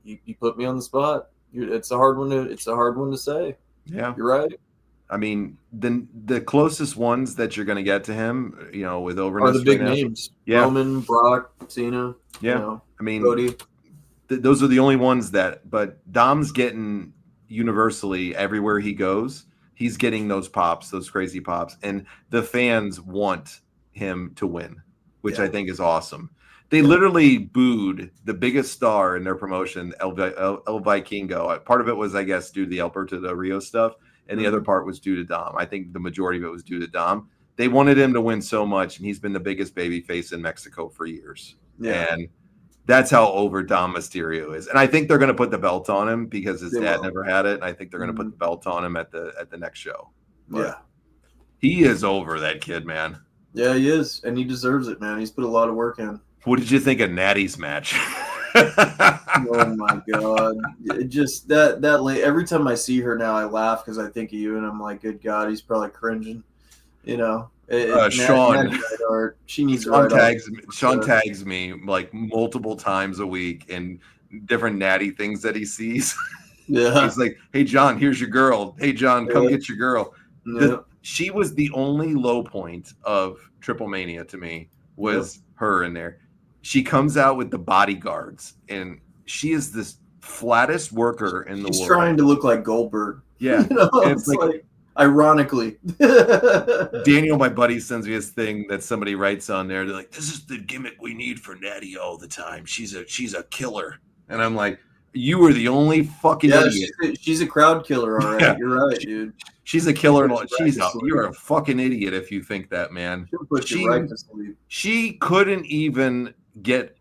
You put me on the spot. It's a hard one to say. Yeah, you're right. I mean, the closest ones that you're going to get to him, you know, with overness are the big right names. Yeah. Roman, Brock, Cena. Yeah, you know, I mean, Cody. Those are the only ones that. But Dom's getting universally everywhere he goes. He's getting those pops, those crazy pops, and the fans want him to win, which I think is awesome. They literally booed the biggest star in their promotion, El Vikingo. Part of it was, I guess, due to the Alberto Del Rio stuff, and the other part was due to Dom. I think the majority of it was due to Dom. They wanted him to win so much, and he's been the biggest baby face in Mexico for years. Yeah. And that's how over Dom Mysterio is. And I think they're going to put the belt on him because his dad never had it, and I think they're going to put the belt on him at the next show. But he is over, that kid, man. Yeah, he is, and he deserves it, man. He's put a lot of work in. What did you think of Natty's match? Oh my god! It just that every time I see her now, I laugh because I think of you, and I'm like, good God, he's probably cringing. You know, Sean. She needs Sean tags me like multiple times a week in different Natty things that he sees. Yeah, he's like, "Hey John, here's your girl. Hey John, come get your girl." Yeah. She was the only low point of Triple Mania to me. Was her in there? She comes out with the bodyguards, and she is this flattest worker in the world. She's trying to look like Goldberg. Yeah. You know, it's like ironically. Daniel, my buddy, sends me this thing that somebody writes on there. They're like, "This is the gimmick we need for Natty all the time. She's a killer." And I'm like, you were the only fucking idiot. She's a crowd killer, all right. Yeah. You're right, dude. She's a killer. You're a fucking idiot if you think that, man. She couldn't even get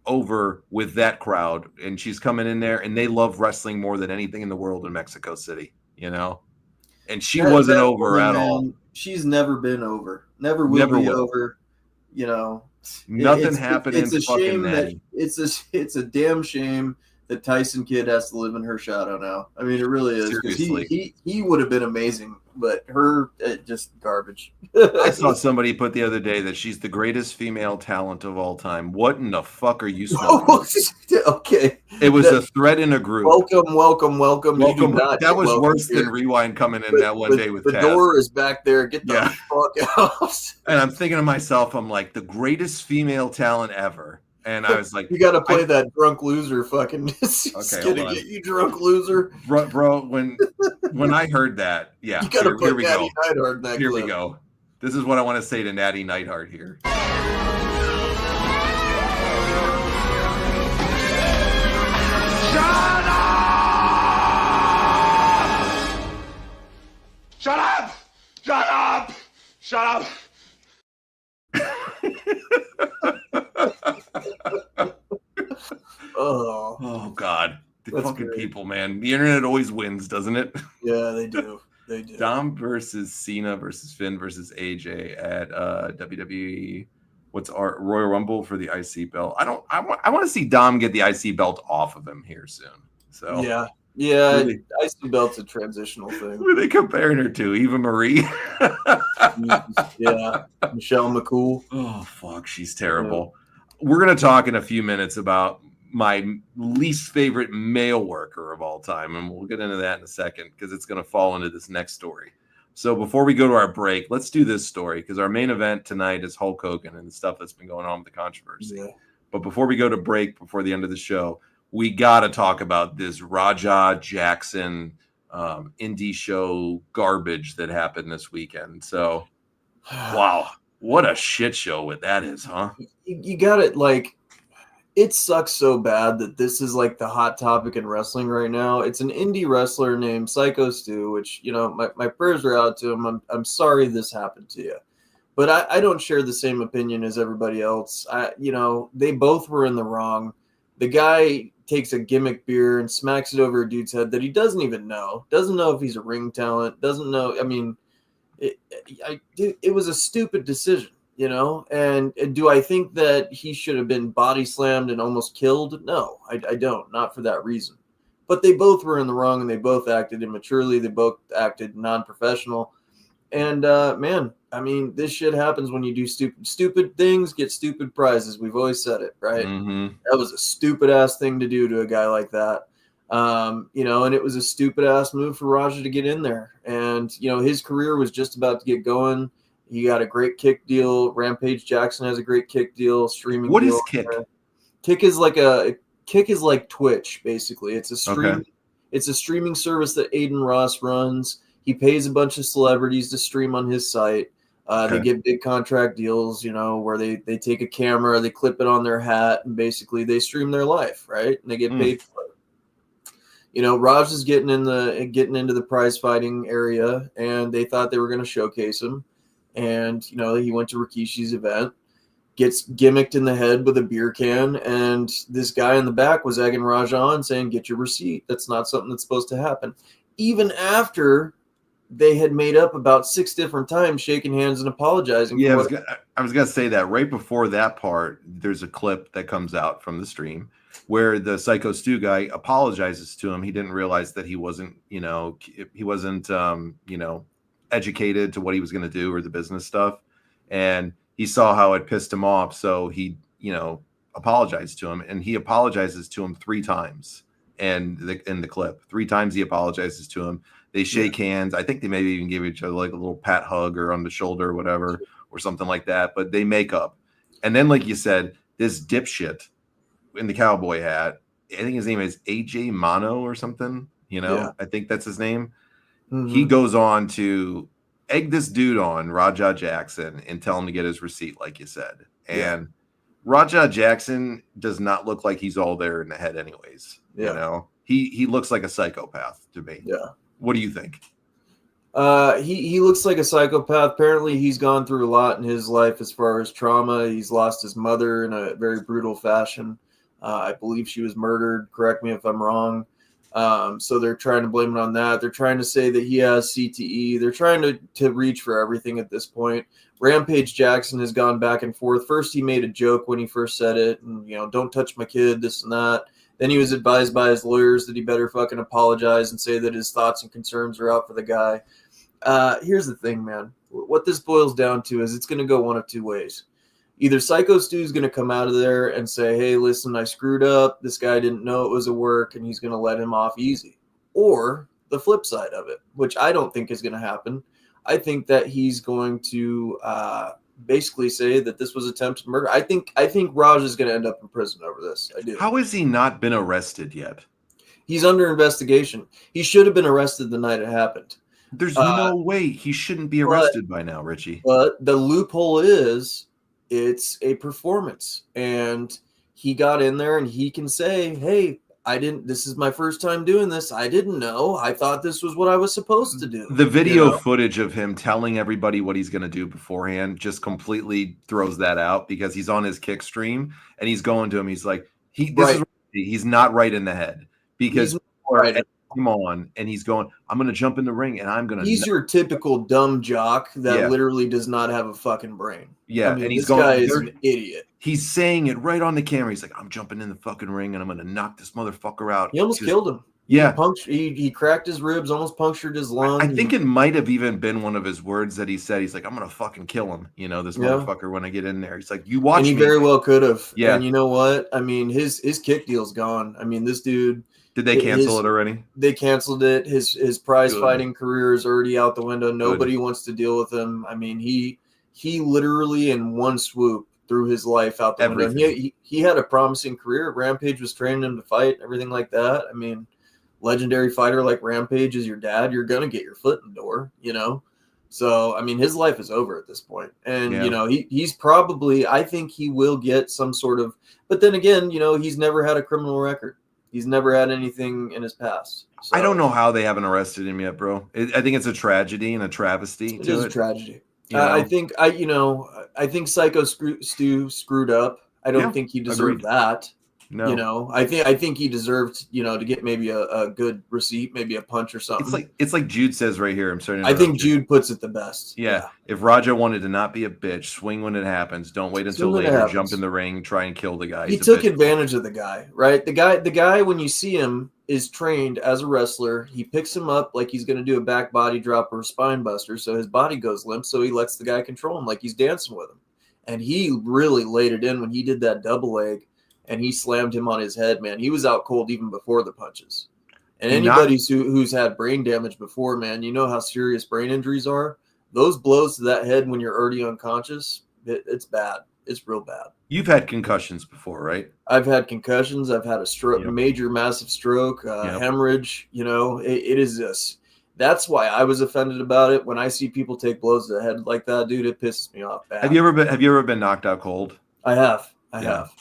over with that crowd, and she's coming in there, and they love wrestling more than anything in the world in Mexico City, you know? And she wasn't over at all. She's never been over. Never will be over, you know. Nothing happened in fucking Natty. It's a damn shame that Tyson Kidd has to live in her shadow now. I mean, it really is. Seriously. He would have been amazing, but her, just garbage. I saw somebody put the other day that she's the greatest female talent of all time. What in the fuck are you smoking? Okay. It was a thread in a group. Welcome. That was worse than Rewind coming in that one day with the Taz. door is back there. Get the fuck out. And I'm thinking to myself, I'm like, the greatest female talent ever. And I was like, you got to play that drunk loser fucking. Okay, you drunk loser, bro. When I heard that, you got to put Natty Neidhart in that Here clip. we go. This is what I want to say to Natty Neidhart here. Shut up! Shut up! Shut up! Oh God. The fucking people, man. The internet always wins, doesn't it? Yeah, they do. They do. Dom versus Cena versus Finn versus AJ at WWE. What's our Royal Rumble for the IC belt? I want to see Dom get the IC belt off of him here soon. So yeah. Really? IC belt's a transitional thing. Who are they comparing her to? Eva Marie? Yeah. Michelle McCool. Oh fuck, she's terrible. Yeah. We're gonna talk in a few minutes about my least favorite male worker of all time, and we'll get into that in a second because it's going to fall into this next story. So before we go to our break, let's do this story because our main event tonight is Hulk Hogan and the stuff that's been going on with the controversy. Yeah. But before we go to break, before the end of the show, we got to talk about this Raja Jackson indie show garbage that happened this weekend. So, wow. What a shit show with that is, huh? You got it. Like, it sucks so bad that this is like the hot topic in wrestling right now. It's an indie wrestler named Psycho Stu, which, you know, my prayers are out to him. I'm sorry this happened to you. But I don't share the same opinion as everybody else. You know, they both were in the wrong. The guy takes a gimmick beer and smacks it over a dude's head that he doesn't even know. Doesn't know if he's a ring talent. Doesn't know. I mean, it was a stupid decision, you know. And do I think that he should have been body slammed and almost killed? No, I don't. Not for that reason. But they both were in the wrong, and they both acted immaturely. They both acted non-professional. And man, I mean, this shit happens when you do stupid things, get stupid prizes. We've always said it, right? Mm-hmm. That was a stupid ass thing to do to a guy like that. You know, and it was a stupid ass move for Raja to get in there. And, you know, his career was just about to get going. He got a great kick deal. Rampage Jackson has a great kick deal, streaming What deal. is Kick? Kick is like Twitch, basically. It's a stream. Okay. It's a streaming service that Aiden Ross runs. He pays a bunch of celebrities to stream on his site. They get big contract deals, you know, where they take a camera, they clip it on their hat, and basically they stream their life, right? And they get paid for it. You know, Raj is getting into the prize fighting area, and they thought they were going to showcase him. And, you know, he went to Rikishi's event, gets gimmicked in the head with a beer can, and this guy in the back was egging Raj on, saying, "Get your receipt. That's not something that's supposed to happen." Even after they had made up about 6 different times, shaking hands and apologizing. Yeah, I was gonna say that right before that part. There's a clip that comes out from the stream where the Psycho Stu guy apologizes to him. He didn't realize that he wasn't, you know, educated to what he was going to do or the business stuff, and he saw how it pissed him off. So he, you know, apologized to him, and he apologizes to him 3 times. And in the clip, 3 times he apologizes to him. They shake hands. I think they maybe even give each other like a little pat hug or on the shoulder or whatever, or something like that. But they make up. And then, like you said, this dipshit in the cowboy hat, I think his name is AJ Mano or something. You know, I think that's his name. Mm-hmm. He goes on to egg this dude on, Raja Jackson, and tell him to get his receipt, like you said. And Raja Jackson does not look like he's all there in the head anyways. You know, he looks like a psychopath to me. Yeah. What do you think? He looks like a psychopath. Apparently he's gone through a lot in his life as far as trauma. He's lost his mother in a very brutal fashion. I believe she was murdered. Correct me if I'm wrong. So they're trying to blame it on that. They're trying to say that he has CTE. They're trying to reach for everything at this point. Rampage Jackson has gone back and forth. First, he made a joke when he first said it, and, you know, don't touch my kid, this and that. Then he was advised by his lawyers that he better fucking apologize and say that his thoughts and concerns are out for the guy. Here's the thing, man. What this boils down to is it's going to go one of 2 ways. Either Psycho Stu is going to come out of there and say, "Hey, listen, I screwed up. This guy didn't know it was a work," and he's going to let him off easy. Or the flip side of it, which I don't think is going to happen. I think that he's going to basically say that this was attempted murder. I think Raj is going to end up in prison over this. I do. How has he not been arrested yet? He's under investigation. He should have been arrested the night it happened. There's no way he shouldn't be arrested by now, Richie. But the loophole is it's a performance, and he got in there and he can say, "Hey, this is my first time doing this. I didn't know. I thought this was what I was supposed to do." The video footage of him telling everybody what he's going to do beforehand just throws that out, because he's on his kick stream and he's going to him. He's like, he's not right in the head, because come on, and he's going, "I'm going to jump in the ring and I'm going to." He's your typical dumb jock that literally does not have a fucking brain. Yeah, I mean, and this guy is an idiot. He's saying it right on the camera. He's like, "I'm jumping in the fucking ring and I'm going to knock this motherfucker out." He almost killed him. Yeah, he cracked his ribs, almost punctured his lung. I think it might have even been one of his words that he said. He's like, "I'm going to fucking kill him." You know, this motherfucker when I get in there. He's like, "You watch." And he me. very well could have. Yeah. And you know what? I mean, his kick deal's gone. I mean, this dude. Did they cancel it already? They canceled it. His prize fighting career is already out the window. Nobody wants to deal with him. I mean, he literally in one swoop threw his life out the window. He had a promising career. Rampage was training him to fight, everything like that. I mean, legendary fighter like Rampage is your dad. You're gonna get your foot in the door, you know. So, I mean, his life is over at this point. And, Yeah. you know, he's probably, I think he will get some sort of, but then again, you know, he's never had a criminal record. He's never had anything in his past. So, I don't know how they haven't arrested him yet, bro. I think it's a tragedy and a travesty It to is it. a tragedy. You know? I think Psycho Stu screwed up. I don't Yeah, think he deserved agreed. that. No. You know, I think he deserved, you know, to get maybe a good receipt, maybe a punch or something. It's like Jude says right here. I'm sorry. I think Jude puts it the best. Yeah. If Raja wanted to not be a bitch, swing when it happens. Don't wait until later. Jump in the ring, try and kill the guy. He took advantage of the guy, right? The guy, when you see him, is trained as a wrestler. He picks him up like he's going to do a back body drop or a spine buster, so his body goes limp, so he lets the guy control him like he's dancing with him. And he really laid it in when he did that double leg and he slammed him on his head, man. He was out cold even before the punches. And anybody who's had brain damage before, man, you know how serious brain injuries are. Those blows to that head when you're already unconscious, it's bad. It's real bad. You've had concussions before, right? I've had concussions. I've had a stroke, major, massive stroke, hemorrhage. You know, it is this. That's why I was offended about it. When I see people take blows to the head like that, dude, it pisses me off bad. Have you ever been knocked out cold? I have. I have.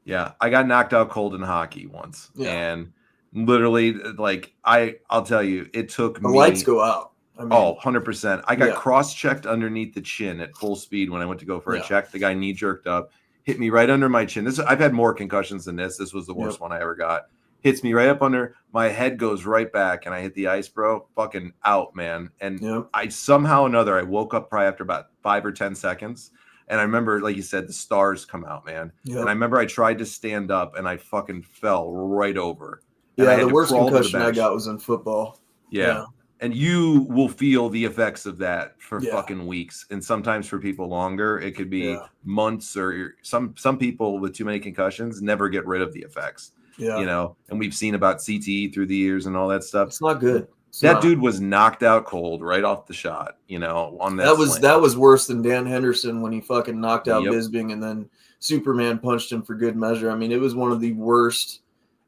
Yeah, I got knocked out cold in hockey once, and literally, like I'll tell you, it took me. The lights go out. I mean, 100%. I got cross-checked underneath the chin at full speed when I went to go for a check. The guy knee jerked up, hit me right under my chin. I've had more concussions than this. This was the worst one I ever got. Hits me right up under my head, goes right back, and I hit the ice, bro. Fucking out, man. And I somehow or another, I woke up probably after about 5 or 10 seconds. And I remember, like you said, the stars come out, man. Yep. And I remember I tried to stand up and I fucking fell right over. Yeah, the worst concussion I got was in football. Yeah. And you will feel the effects of that for fucking weeks. And sometimes for people longer, it could be months, or some people with too many concussions never get rid of the effects. Yeah. You know, and we've seen about CTE through the years and all that stuff. It's not good. That dude was knocked out cold right off the shot, you know, on that. That was worse than Dan Henderson when he fucking knocked out Bisping and then Superman punched him for good measure. I mean, it was one of the worst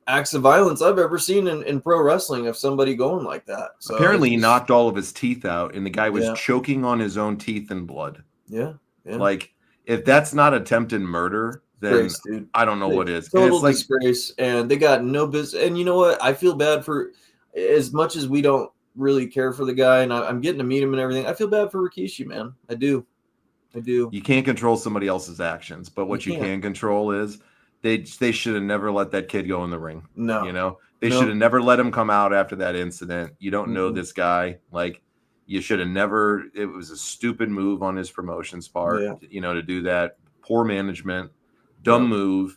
acts of violence I've ever seen in pro wrestling of somebody going like that. So apparently he knocked all of his teeth out and the guy was choking on his own teeth and blood. Yeah. Like, if that's not attempted murder, then I don't know what is. Total disgrace, and they got no business. And you know what? I feel bad for, as much as we don't really care for the guy, and I'm getting to meet him and everything, I feel bad for Rikishi, man. I do. You can't control somebody else's actions, but what you can control is they should have never let that kid go in the ring. No. You know? They should have never let him come out after that incident. You don't know this guy. Like, you should have never. It was a stupid move on his promotion's part, you know, to do that. Poor management, dumb move.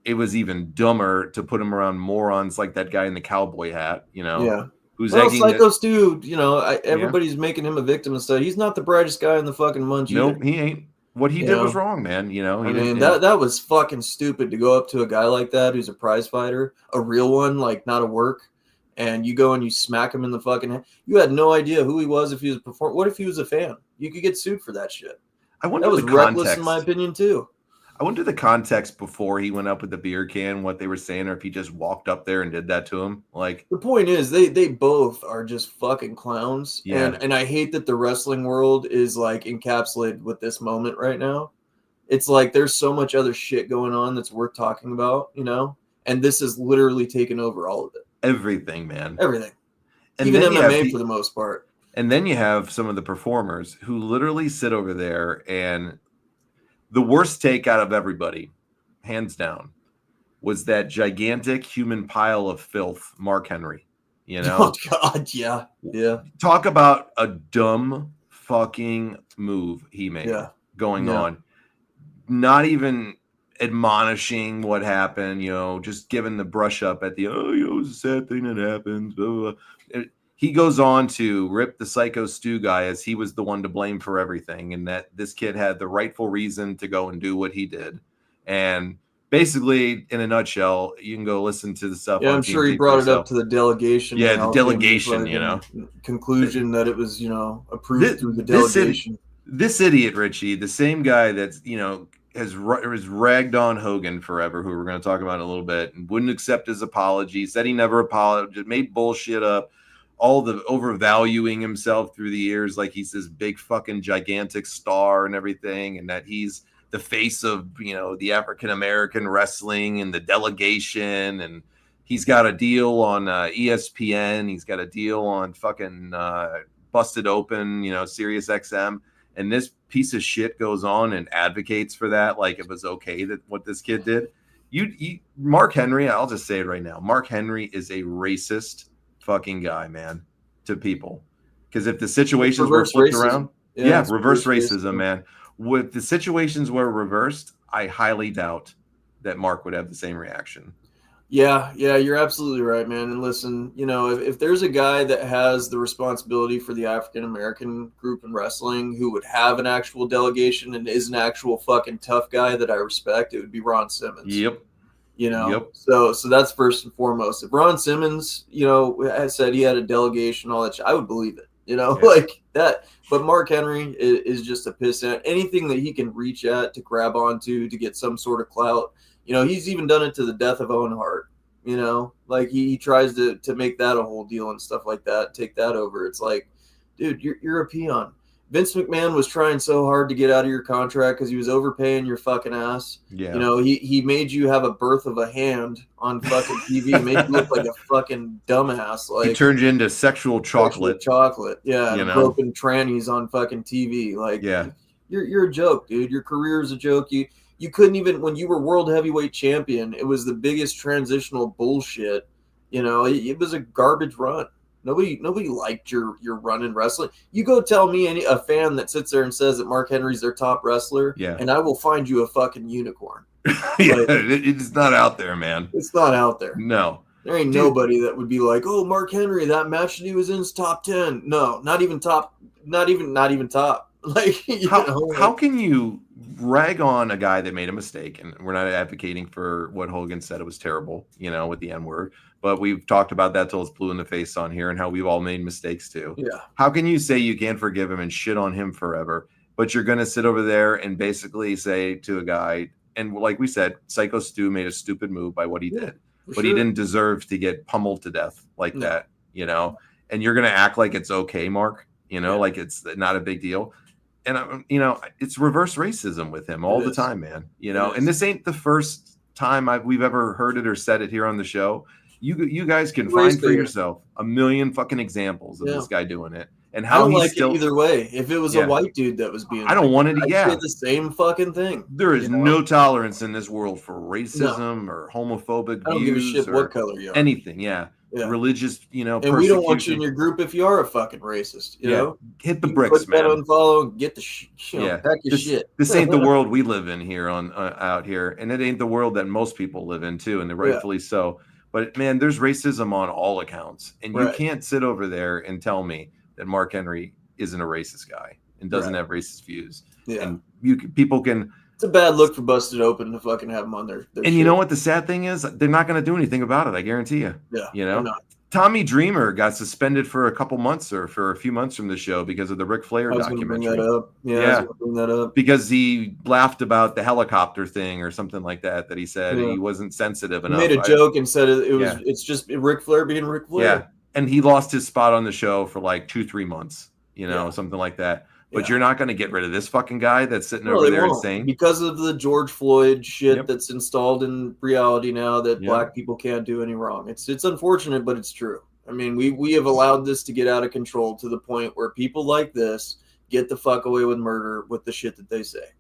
It was even dumber to put him around morons like that guy in the cowboy hat, you know. Yeah. Who's Psycho Stu, you know, everybody's making him a victim and stuff. He's not the brightest guy in the fucking munch. Nope, he ain't. What he did was wrong, man. You know, that was fucking stupid to go up to a guy like that who's a prize fighter, a real one, like not a work, and you go and you smack him in the fucking head. You had no idea who he was, if he was a performer. What if he was a fan? You could get sued for that shit. I wonder that was reckless in my opinion too. I wonder the context before he went up with the beer can, what they were saying, or if he just walked up there and did that to him. Like, the point is, they both are just fucking clowns. Yeah. And I hate that the wrestling world is like encapsulated with this moment right now. It's like there's so much other shit going on that's worth talking about, you know? And this has literally taken over all of it. Everything, man. Everything. And even MMA for the most part. And then you have some of the performers who literally sit over there, and the worst take out of everybody, hands down, was that gigantic human pile of filth, Mark Henry. You know? Oh, God, yeah. Yeah. Talk about a dumb fucking move he made going on. Not even admonishing what happened, you know, just giving the brush up at the, it was a sad thing that happened. Blah, blah, blah. He goes on to rip the Psycho Stu guy as he was the one to blame for everything, and that this kid had the rightful reason to go and do what he did. And basically, in a nutshell, you can go listen to the stuff. Yeah, I'm sure he brought it up to the delegation. Yeah, the delegation, you know. Conclusion that it was, you know, approved through the delegation. This idiot, Richie, the same guy that's, you know, has ragged on Hogan forever, who we're going to talk about in a little bit, and wouldn't accept his apology, said he never apologized, made bullshit up. all the overvaluing himself through the years, like he's this big fucking gigantic star and everything, and that he's the face of, you know, the African American wrestling and the delegation, and he's got a deal on ESPN, he's got a deal on fucking Busted Open, you know, Sirius XM, and this piece of shit goes on and advocates for that, like it was okay that what this kid did. Mark Henry, I'll just say it right now, Mark Henry is a racist fucking guy, man, to people. Because if the situations were flipped around, reverse racism, man. With the situations were reversed, I highly doubt that Mark would have the same reaction. Yeah, you're absolutely right, man. And listen, you know, if there's a guy that has the responsibility for the African American group in wrestling who would have an actual delegation and is an actual fucking tough guy that I respect, it would be Ron Simmons. Yep. You know, so that's first and foremost. If Ron Simmons, you know, has said he had a delegation, all that shit, I would believe it, you know, like that. But Mark Henry is just a pissant. Anything that he can reach at to grab onto to get some sort of clout. You know, he's even done it to the death of Owen Hart, you know, like he tries to make that a whole deal and stuff like that, take that over. It's like, dude, you're a peon. Vince McMahon was trying so hard to get out of your contract because he was overpaying your fucking ass. Yeah. You know, he made you have a birth of a hand on fucking TV, made you look like a fucking dumbass. Like he turned you into sexual chocolate. Yeah. You know? Broken trannies on fucking TV. Like, you're a joke, dude. Your career is a joke. You couldn't even, when you were world heavyweight champion, it was the biggest transitional bullshit. You know, it was a garbage run. Nobody liked your run in wrestling. You go tell me a fan that sits there and says that Mark Henry's their top wrestler, and I will find you a fucking unicorn. It's not out there, man. It's not out there. No. There ain't nobody that would be like, oh, Mark Henry, that match that he was in is top 10. No, not even top. Like, how can you rag on a guy that made a mistake? And we're not advocating for what Hogan said. It was terrible, you know, with the N-word. But we've talked about that till it's blue in the face on here and how we've all made mistakes too. Yeah. How can you say you can't forgive him and shit on him forever, but you're going to sit over there and basically say to a guy, and like we said, Psycho Stu made a stupid move by what he did, but he didn't deserve to get pummeled to death like that, you know, and you're going to act like it's okay, Mark, you know, like it's not a big deal. And, you know, it's reverse racism with him all the time, man, you know, and this ain't the first time we've ever heard it or said it here on the show. You guys can find for yourself a million fucking examples of this guy doing it, and how he's still it either way. If it was a white dude that was being, I don't want it. I'd say the same fucking thing. There is no tolerance in this world for racism or homophobic I don't views give a shit what color you are. Anything, religious, you know. And we don't want you in your group if you are a fucking racist. You know, hit the bricks, man. Unfollow, get the pack your shit. This ain't the world we live in here out here, and it ain't the world that most people live in too, and rightfully so. But, man, there's racism on all accounts. And you can't sit over there and tell me that Mark Henry isn't a racist guy and doesn't have racist views. Yeah. And people can – it's a bad look for Busted Open to fucking have him on their and shit. You know what the sad thing is? They're not going to do anything about it, I guarantee you. Yeah. You know? Tommy Dreamer got suspended for a couple months or for a few months from the show because of the Ric Flair documentary. Bring that up. I was bring that up. Because he laughed about the helicopter thing or something like that he said he wasn't sensitive enough. He made a joke and said it's just Ric Flair being Ric Flair. Yeah. And he lost his spot on the show for like 2-3 months, you know, something like that. But you're not going to get rid of this fucking guy that's sitting over there saying, because of the George Floyd shit that's installed in reality now that black people can't do any wrong. It's unfortunate, but it's true. I mean, we have allowed this to get out of control to the point where people like this get the fuck away with murder with the shit that they say.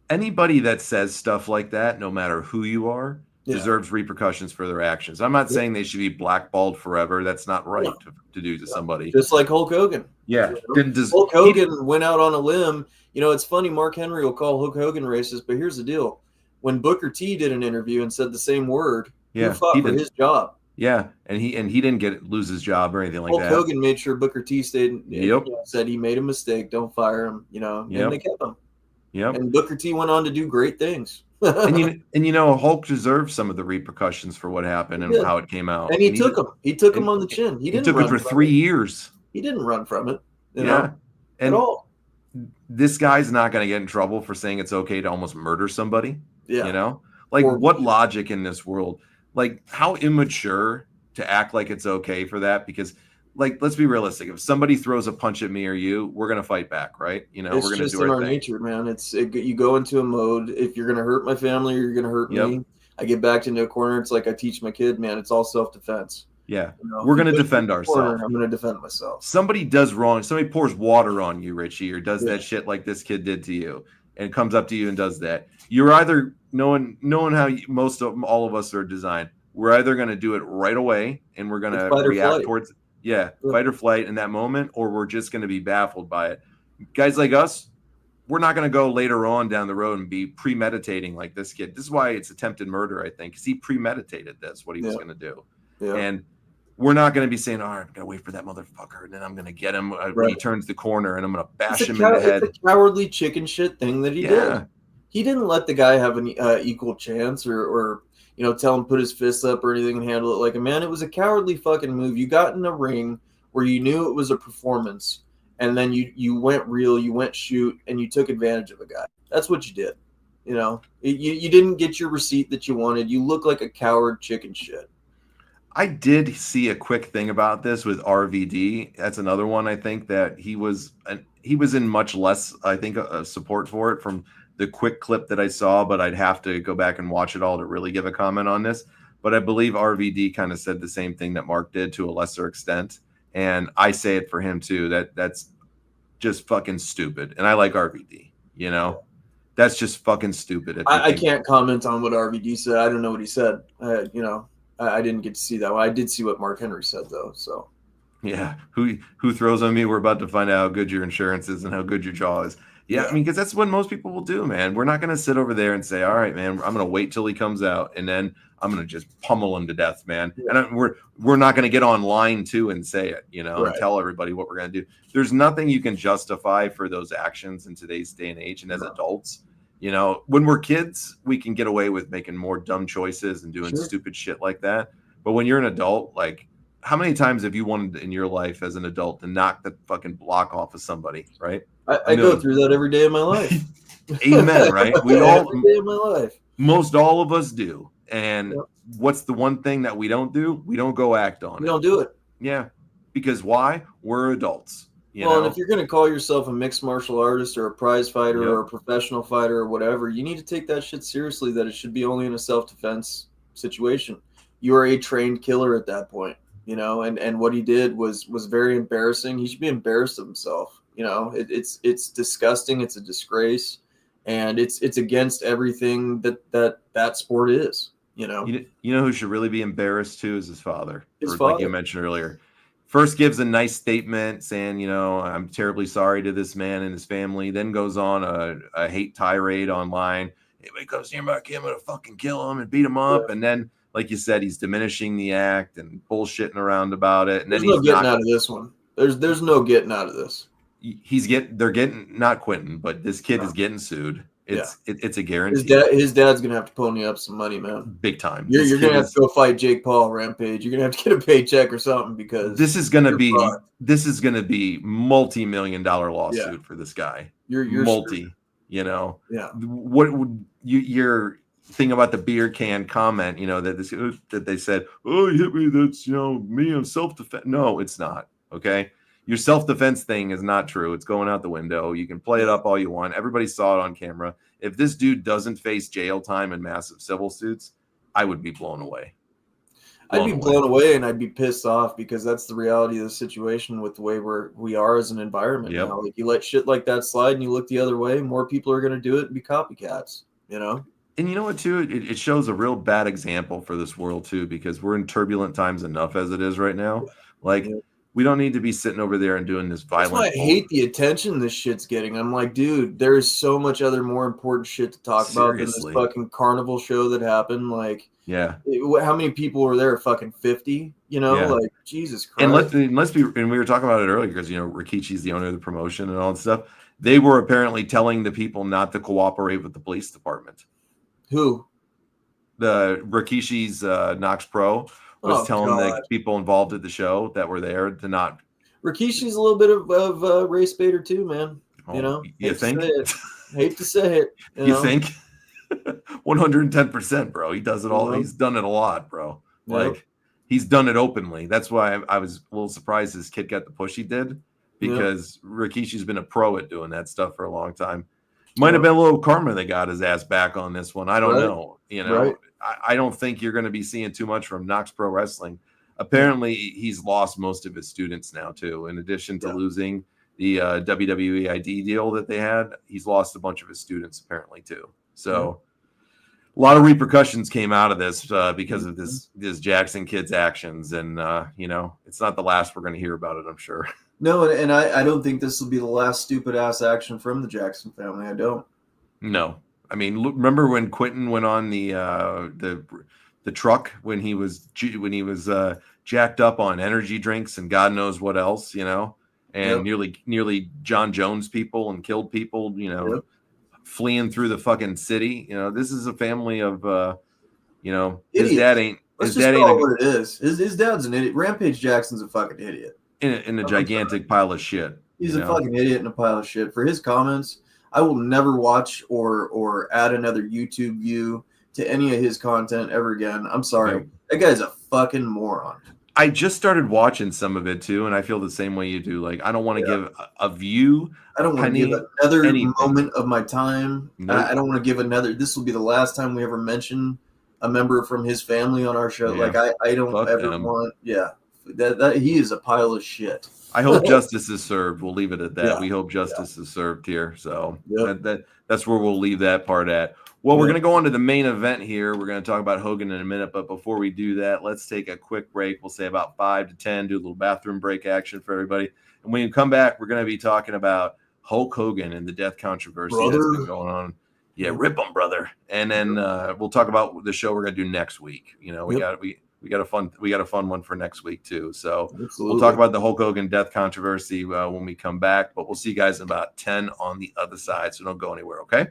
Anybody that says stuff like that, no matter who you are, deserves repercussions for their actions. I'm not saying they should be blackballed forever. That's not right to do to somebody. Just like Hulk Hogan. Yeah. Hulk Hogan went out on a limb. You know, it's funny, Mark Henry will call Hulk Hogan racist, but here's the deal. When Booker T did an interview and said the same word, he fought for his job. Yeah, and he didn't lose his job or anything like that. Hulk Hogan made sure Booker T stayed. Said he made a mistake. Don't fire him. You know, and they kept him. Yep. And Booker T went on to do great things. and you know, Hulk deserves some of the repercussions for what happened and how it came out. And he took him. He took him on the chin. He took it for 3 years. He didn't run from it. You know, and at all. This guy's not going to get in trouble for saying it's okay to almost murder somebody. Yeah. You know, like what logic in this world? Like how immature to act like it's okay for that, because like, let's be realistic. If somebody throws a punch at me or you, we're gonna fight back, right? You know, It's we're gonna just do in our our thing. nature, man. You go into a mode. If you're gonna hurt my family or you're gonna hurt Yep. me, I get backed into a corner. It's like I teach my kid, man. It's all self-defense. Yeah, You know, we're if you gonna push me defend in the corner, ourselves. I'm gonna defend myself. Somebody does wrong. Somebody pours water on you, Richie, or does Yeah. that shit like this kid did to you, and comes up to you and does that. You're either knowing how most of all of us are designed. We're either gonna do it right away, and we're gonna It's fight or react flight. towards Yeah. fight or flight in that moment, or we're just gonna be baffled by it. Guys like us, we're not going to go later on down the road and be premeditating like this kid. This is why it's attempted murder, I think, because he premeditated this, what he was going to do. Yeah. And we're not going to be saying, all right, I'm going to wait for that motherfucker, and then I'm going to get him when he turns the corner, and I'm going to bash him in the head. It's a cowardly chicken shit thing that he Yeah. did. He didn't let the guy have an equal chance or tell him put his fists up or anything and handle it like a man. It was a cowardly fucking move. You got in a ring where you knew it was a performance, and then you went real, you went shoot, and you took advantage of a guy. That's what you did. You know, you didn't get your receipt that you wanted. You look like a coward chicken shit. I did see a quick thing about this with RVD. That's another one I think that he was in much less, I think, support for it from the quick clip that I saw, but I'd have to go back and watch it all to really give a comment on this. But I believe RVD kind of said the same thing that Mark did to a lesser extent. And I say it for him too, that's just fucking stupid. And I like RVD, you know, that's just fucking stupid. I can't comment on what RVD said. I don't know what he said. I didn't get to see that one. I did see what Mark Henry said though. So yeah, who throws on me? We're about to find out how good your insurance is and how good your jaw is. Yeah, I mean, because that's what most people will do, man. We're not going to sit over there and say, all right, man, I'm going to wait till he comes out, and then I'm going to just pummel him to death, man. Yeah. And we're not going to get online, too, and say it, you know, and tell everybody what we're going to do. There's nothing you can justify for those actions in today's day and age. And as adults, you know, when we're kids, we can get away with making more dumb choices and doing stupid shit like that. But when you're an adult, like, how many times have you wanted in your life as an adult to knock the fucking block off of somebody, right? I go through that every day of my life. Amen, right? We all every day of my life. Most all of us do. And what's the one thing that we don't do? We don't go act on it. We don't do it. Yeah. Because why? We're adults. You know? And if you're going to call yourself a mixed martial artist or a prize fighter or a professional fighter or whatever, you need to take that shit seriously, that it should be only in a self-defense situation. You are a trained killer at that point, you know, and what he did was very embarrassing. He should be embarrassed of himself. You know, it's disgusting. It's a disgrace, and it's against everything that sport is. You know who should really be embarrassed too is his father. Like you mentioned earlier. First gives a nice statement saying, you know, I'm terribly sorry to this man and his family. Then goes on a hate tirade online. Anybody comes near my kid, I'm gonna fucking kill him and beat him up. Yeah. And then, like you said, he's diminishing the act and bullshitting around about it. And there's then no getting out of this one. There's no getting out of this. They're getting not Quentin, but this kid is getting sued. It's a guarantee. His dad's gonna have to pony up some money, man. Big time. You're gonna have to go fight Jake Paul, Rampage. You're gonna have to get a paycheck or something because this is gonna be multi-million-dollar lawsuit for this guy. You're multi, screwed. You know. Yeah. What would your thing about the beer can comment? You know that they said, "Oh, you hit me. That's me. I'm self-defense." No, it's not. Okay. Your self-defense thing is not true. It's going out the window. You can play it up all you want. Everybody saw it on camera. If this dude doesn't face jail time and massive civil suits, I would be blown away. I'd be blown away and I'd be pissed off because that's the reality of the situation with the way we are as an environment now. Like you let shit like that slide and you look the other way, more people are going to do it and be copycats, you know? And you know what, too? It shows a real bad example for this world, too, because we're in turbulent times enough as it is right now. We don't need to be sitting over there and doing this violent. That's why I hate the attention this shit's getting. I'm like, dude, there is so much other more important shit to talk about than this fucking carnival show that happened. Like, how many people were there? Fucking 50. You know, like Jesus Christ. And we were talking about it earlier because Rikishi's the owner of the promotion and all that stuff. They were apparently telling the people not to cooperate with the police department. Who? The Rikishi's Knox Pro. Was telling the people involved at the show that were there to not. Rikishi's a little bit of race baiter too, man. You know, you think? Hate to say it. You think? 110%, bro. He does it all. He's done it a lot, bro. Like he's done it openly. That's why I was a little surprised his kid got the push he did, because Rikishi's been a pro at doing that stuff for a long time. Might have been a little karma that got his ass back on this one. I don't know. You know, I don't think you're going to be seeing too much from Knox Pro Wrestling. Apparently, he's lost most of his students now, too. In addition to losing the WWE ID deal that they had, he's lost a bunch of his students, apparently, too. So a lot of repercussions came out of this because of this Jackson kid's actions. And, you know, it's not the last we're going to hear about it, I'm sure. No, and I don't think this will be the last stupid-ass action from the Jackson family. I don't. No. I mean, remember when Quentin went on the truck when he was jacked up on energy drinks and God knows what else, you know, and nearly John Jones people and killed people, you know, fleeing through the fucking city. You know, this is a family of, you know, idiots. His dad ain't. Let's just call it what it is. His dad's an idiot. Rampage Jackson's a fucking idiot. In a gigantic pile of shit. He's a fucking idiot and a pile of shit. For his comments, I will never watch or add another YouTube view to any of his content ever again. I'm sorry. That guy's a fucking moron. I just started watching some of it too, and I feel the same way you do. Like, I don't want to give a view. I don't want to give another moment of my time. Nope. I don't want to give another. This will be the last time we ever mention a member from his family on our show. Like, I don't ever want. Yeah. That he is a pile of shit. I hope justice is served. We'll leave it at that. We hope justice is served here. So that's where we'll leave that part at. Well, we're going to go on to the main event here. We're going to talk about Hogan in a minute. But before we do that, let's take a quick break. We'll say about 5 to 10, do a little bathroom break action for everybody. And when you come back, we're going to be talking about Hulk Hogan and the death controversy that's been going on. Yeah, rip him, brother. And then we'll talk about the show we're going to do next week. You know, we got a fun one for next week too. So we'll talk about the Hulk Hogan death controversy when we come back, but we'll see you guys in about 10 on the other side. So don't go anywhere. Okay.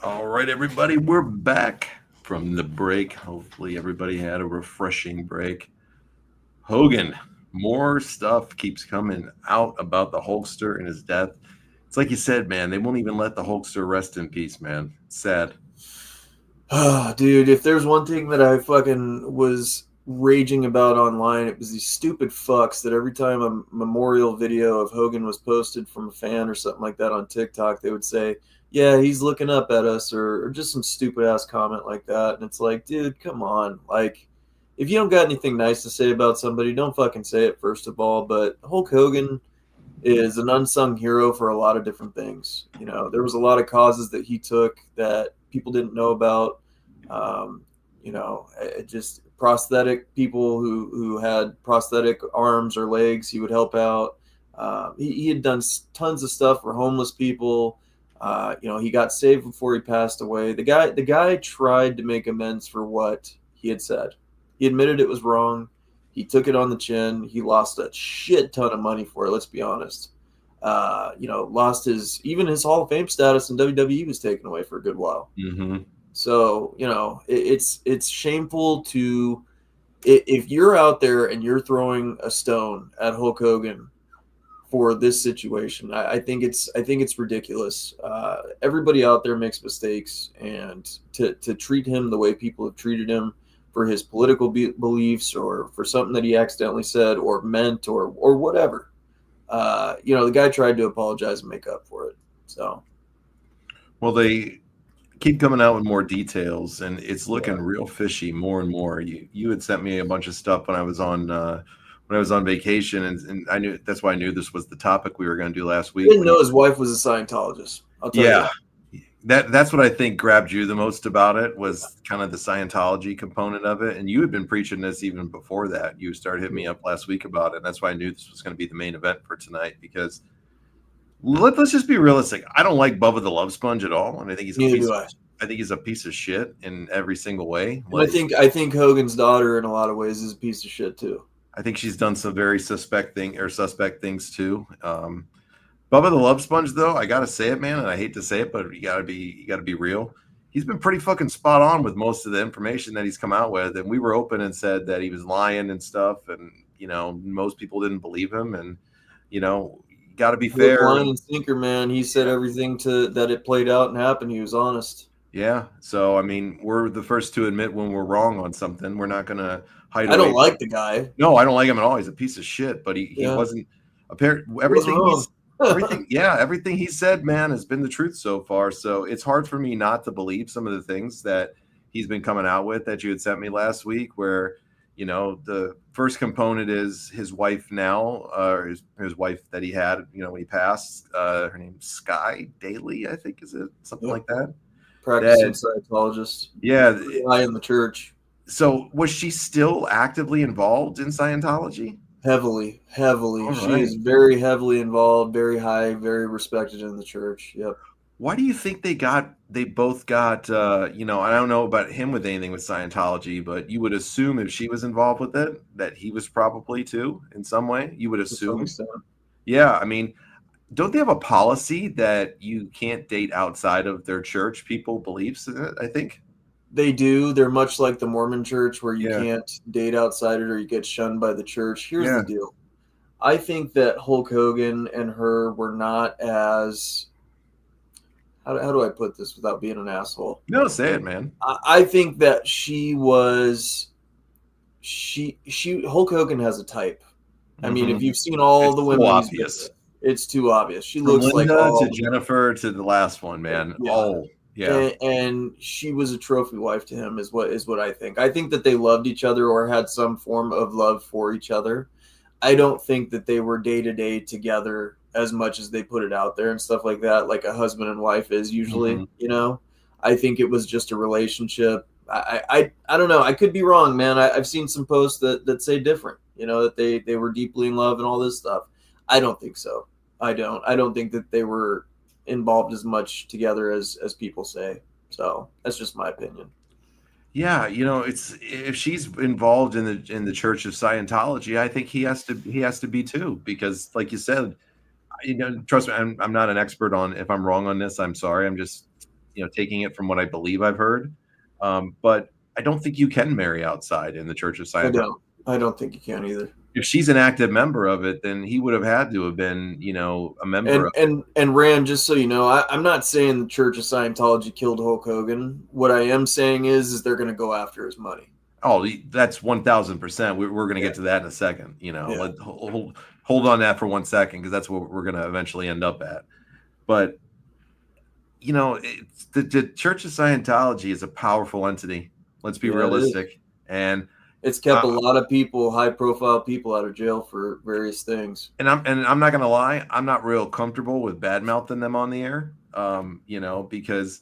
All right, everybody, we're back from the break. Hopefully, everybody had a refreshing break. Hogan, more stuff keeps coming out about the Hulkster and his death. It's like you said, man, they won't even let the Hulkster rest in peace, man. It's sad. Dude, if there's one thing that I fucking was raging about online, it was these stupid fucks that every time a memorial video of Hogan was posted from a fan or something like that on TikTok, they would say, yeah, he's looking up at us, or just some stupid ass comment like that. And it's like, dude, come on. Like, if you don't got anything nice to say about somebody, don't fucking say it, first of all. But Hulk Hogan is an unsung hero for a lot of different things. You know, there was a lot of causes that he took that people didn't know about. You know, just prosthetic people who had prosthetic arms or legs, he would help out. He had done tons of stuff for homeless people. You know, he got saved before he passed away. The guy tried to make amends for what he had said. He admitted it was wrong. He took it on the chin. He lost a shit ton of money for it. Let's be honest. You know, lost even his Hall of Fame status in WWE was taken away for a good while. Mm-hmm. So, you know, it's shameful to, if you're out there and you're throwing a stone at Hulk Hogan for this situation, I think it's ridiculous. Everybody out there makes mistakes, and to treat him the way people have treated him for his political beliefs or for something that he accidentally said or meant or whatever, you know, the guy tried to apologize and make up for it. So, well, they keep coming out with more details, and it's looking real fishy more and more. You had sent me a bunch of stuff when I was on vacation, and I knew that's why I knew this was the topic we were going to do last week. I didn't know his wife was a Scientologist. I'll tell you. That's what I think grabbed you the most about it, was kind of the Scientology component of it. And you had been preaching this even before that. You started hitting me up last week about it. And that's why I knew this was going to be the main event for tonight, because let's just be realistic. I don't like Bubba the Love Sponge at all, and I think he's a piece of shit in every single way. Like, I think Hogan's daughter in a lot of ways is a piece of shit too. I think she's done some very suspect things too. Bubba the Love Sponge, though, I gotta say it, man, and I hate to say it, but you gotta be real. He's been pretty fucking spot on with most of the information that he's come out with, and we were open and said that he was lying and stuff, and you know, most people didn't believe him, and you know, you gotta be fair. Line and sinker, man. He said everything that it played out and happened. He was honest. Yeah. So I mean, we're the first to admit when we're wrong on something. We're not gonna hide. I don't like the guy. No, I don't like him at all. He's a piece of shit. But he wasn't. Everything he said, man, has been the truth so far. So it's hard for me not to believe some of the things that he's been coming out with that you had sent me last week, where, you know, the first component is his wife now, or his wife that he had, you know, when he passed, her name's Sky Daly, I think, is it something like that? Practicing Scientologist. Yeah. High in the church. So was she still actively involved in Scientology? Heavily. All She right. is very heavily involved, very high, very respected in the church. Yep. Why do you think they both got, you know, I don't know about him with anything with Scientology, but you would assume if she was involved with it, that he was probably too, in some way. You would assume. Yeah. I mean, don't they have a policy that you can't date outside of their church people beliefs in it, I think? They do. They're much like the Mormon church, where you can't date outside it or you get shunned by the church. Here's the deal. I think that Hulk Hogan and her were not as, how do I put this without being an asshole? No, say it, man. I think that Hulk Hogan has a type. I mean, if you've seen all the women, obvious. It's too obvious. She From looks Linda like to Jennifer to the last one, man. And she was a trophy wife to him, is what I think. I think that they loved each other or had some form of love for each other. I don't think that they were day to day together as much as they put it out there and stuff like that, like a husband and wife is usually. You know, I think it was just a relationship. I don't know. I could be wrong, man. I've seen some posts that say different. You know, that they were deeply in love and all this stuff. I don't think so. I don't think that they were involved as much together as people say. So that's just my opinion. Yeah, you know, it's, if she's involved in the Church of Scientology, I think he has to be too, because like you said, you know, trust me, I'm not an expert on, if I'm wrong on this, I'm sorry. I'm just taking it from what I believe I've heard. But I don't think you can marry outside in the Church of Scientology. I don't think you can either. If she's an active member of it, then he would have had to have been, a member of it. And Rand, just so you know, I'm not saying the Church of Scientology killed Hulk Hogan. What I am saying is they're going to go after his money. Oh, that's 1,000%. We're going to get to that in a second. Hold on that for 1 second, because that's what we're going to eventually end up at. But the Church of Scientology is a powerful entity. Let's be realistic, and it's kept a lot of people, high-profile people, out of jail for various things. And I'm not going to lie, I'm not real comfortable with bad-mouthing them on the air, because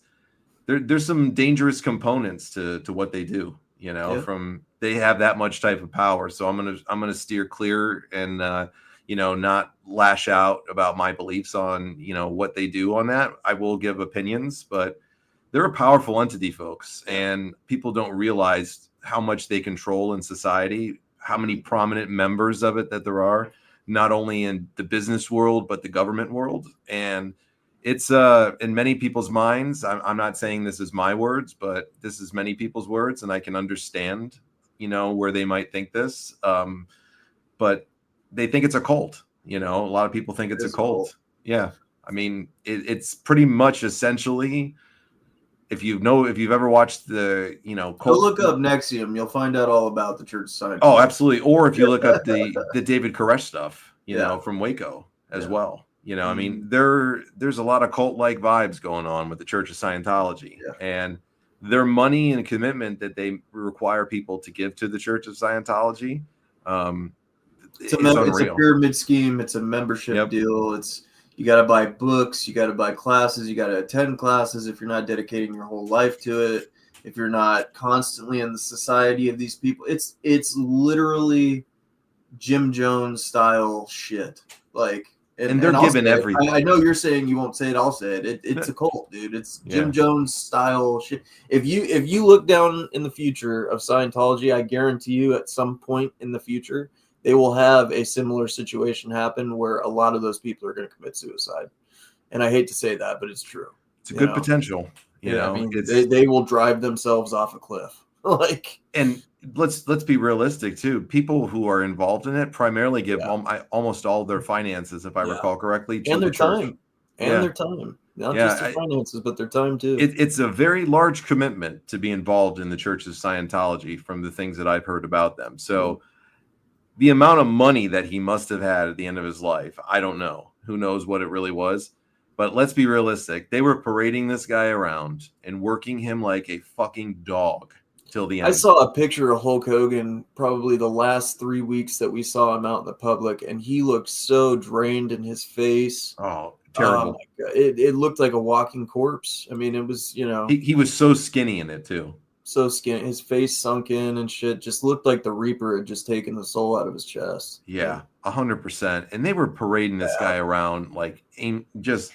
there's some dangerous components to what they do. From they have that much type of power. So I'm gonna steer clear and not lash out about my beliefs on what they do on that. I will give opinions, but they're a powerful entity, folks, and people don't realize how much they control in society, how many prominent members of it that there are, not only in the business world but the government world. And it's in many people's minds. I'm not saying this is my words, but this is many people's words, and I can understand, where they might think this. But they think it's a cult. A lot of people think it's a cult. Yeah, I mean, it's pretty much essentially. If you've ever watched the cult, go look up NXIVM, you'll find out all about the Church of Scientology. Oh, absolutely. Or if you look up the David Koresh stuff, from Waco as well. I mean, there's a lot of cult-like vibes going on with the Church of Scientology, and their money and commitment that they require people to give to the Church of Scientology. It's a pyramid scheme. It's a membership deal. You got to buy books. You got to buy classes. You got to attend classes. If you're not dedicating your whole life to it, if you're not constantly in the society of these people, it's literally Jim Jones style shit. And they're given everything. I know you're saying you won't say it. I'll say it. It's a cult, dude. It's Jim Jones style shit. If you look down in the future of Scientology, I guarantee you at some point in the future, they will have a similar situation happen where a lot of those people are going to commit suicide. And I hate to say that, but it's true. It's a good potential. I mean, they will drive themselves off a cliff. And let's be realistic too. People who are involved in it primarily give almost all their finances, if I recall correctly, to and their the church. time. And their time. Not just their finances, but their time too. It's a very large commitment to be involved in the Church of Scientology from the things that I've heard about them. So the amount of money that he must have had at the end of his life, I don't know. Who knows what it really was? But let's be realistic. They were parading this guy around and working him like a fucking dog till the end. I saw a picture of Hulk Hogan probably the last 3 weeks that we saw him out in the public, and he looked so drained in his face. Oh, terrible. Oh my God. It looked like a walking corpse. I mean, it was, He was so skinny in it too. So skinny, his face sunk in and shit. Just looked like the Reaper had just taken the soul out of his chest. Yeah, 100%. And they were parading this guy around just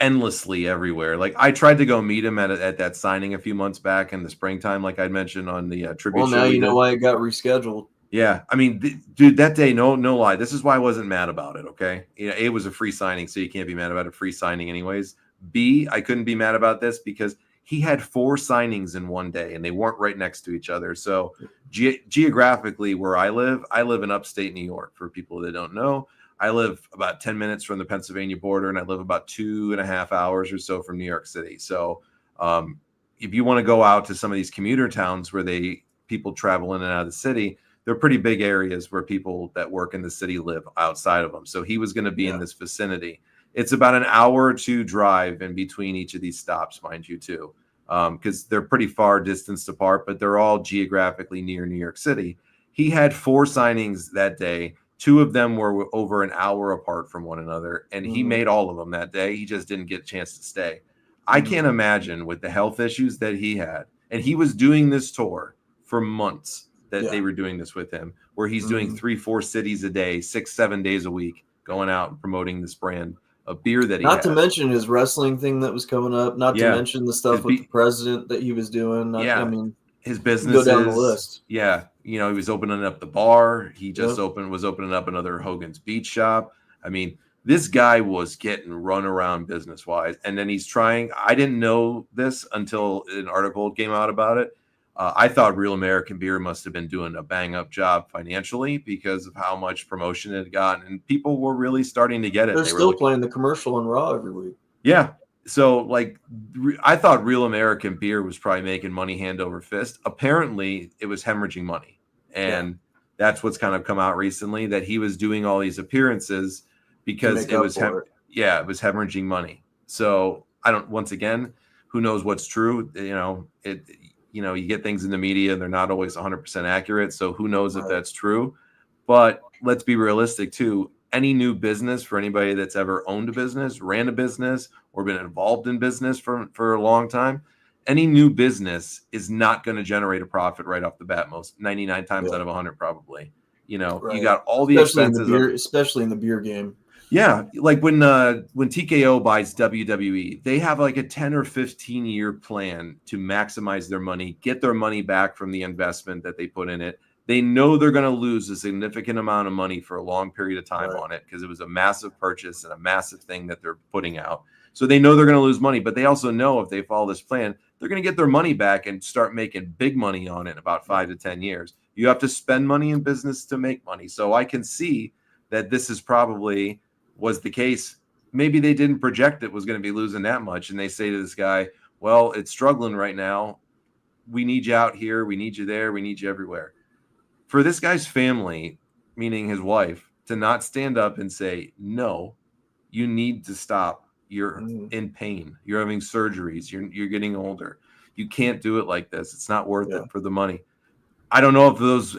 endlessly everywhere. Like, I tried to go meet him at that signing a few months back in the springtime, like I mentioned on the tribute show. Well, now you know why it got rescheduled. Yeah, I mean, dude, that day, no lie. This is why I wasn't mad about it. Okay, A, it was a free signing, so you can't be mad about a free signing, anyways. B, I couldn't be mad about this because he had 4 signings in one day, and they weren't right next to each other. So geographically, where I live in upstate New York. For people that don't know, I live about 10 minutes from the Pennsylvania border, and I live about 2.5 hours or so from New York City. So if you want to go out to some of these commuter towns where people travel in and out of the city, they're pretty big areas where people that work in the city live outside of them. So he was going to be in this vicinity. It's about an hour or 2 drive in between each of these stops, mind you, too, because they're pretty far distanced apart, but they're all geographically near New York City. He had 4 signings that day. 2 of them were over an hour apart from one another, and he made all of them that day. He just didn't get a chance to stay. I can't imagine with the health issues that he had, and he was doing this tour for months that they were doing this with him, where he's doing 3-4 cities a day, 6-7 days a week, going out and promoting this brand of beer that he Not to mention his wrestling thing that was coming up, not to mention the stuff with the president that he was doing. I mean, his business go down the list. Yeah, he was opening up the bar. He just was opening up another Hogan's Beach shop. I mean, This guy was getting run around business wise. And then he's trying. I didn't know this until an article came out about it. I thought Real American Beer must have been doing a bang up job financially because of how much promotion it had gotten. And people were really starting to get it. They're They still were playing the commercial on Raw every week. Yeah. So, like, I thought Real American Beer was probably making money hand over fist. Apparently, it was hemorrhaging money. And that's what's kind of come out recently, that he was doing all these appearances because it was hemorrhaging money. So, once again, who knows what's true? You get things in the media, they're not always 100% accurate. So, who knows if that's true? But let's be realistic, too. Any new business for anybody that's ever owned a business, ran a business, or been involved in business for a long time, any new business is not going to generate a profit right off the bat. Most 99 times out of 100, probably. You got all the expenses, especially in the beer game. Yeah, like when TKO buys WWE, they have like a 10 or 15 year plan to maximize their money, get their money back from the investment that they put in it. They know they're going to lose a significant amount of money for a long period of time on it because it was a massive purchase and a massive thing that they're putting out. So they know they're going to lose money, but they also know if they follow this plan, they're going to get their money back and start making big money on it in about 5 to 10 years. You have to spend money in business to make money. So I can see that this is probably was the case. Maybe they didn't project it was going to be losing that much. And they say to this guy, well, it's struggling right now. We need you out here. We need you there. We need you everywhere. For this guy's family, meaning his wife, to not stand up and say, no, you need to stop. You're in pain. You're having surgeries. You're getting older. You can't do it like this. It's not worth it for the money. I don't know if those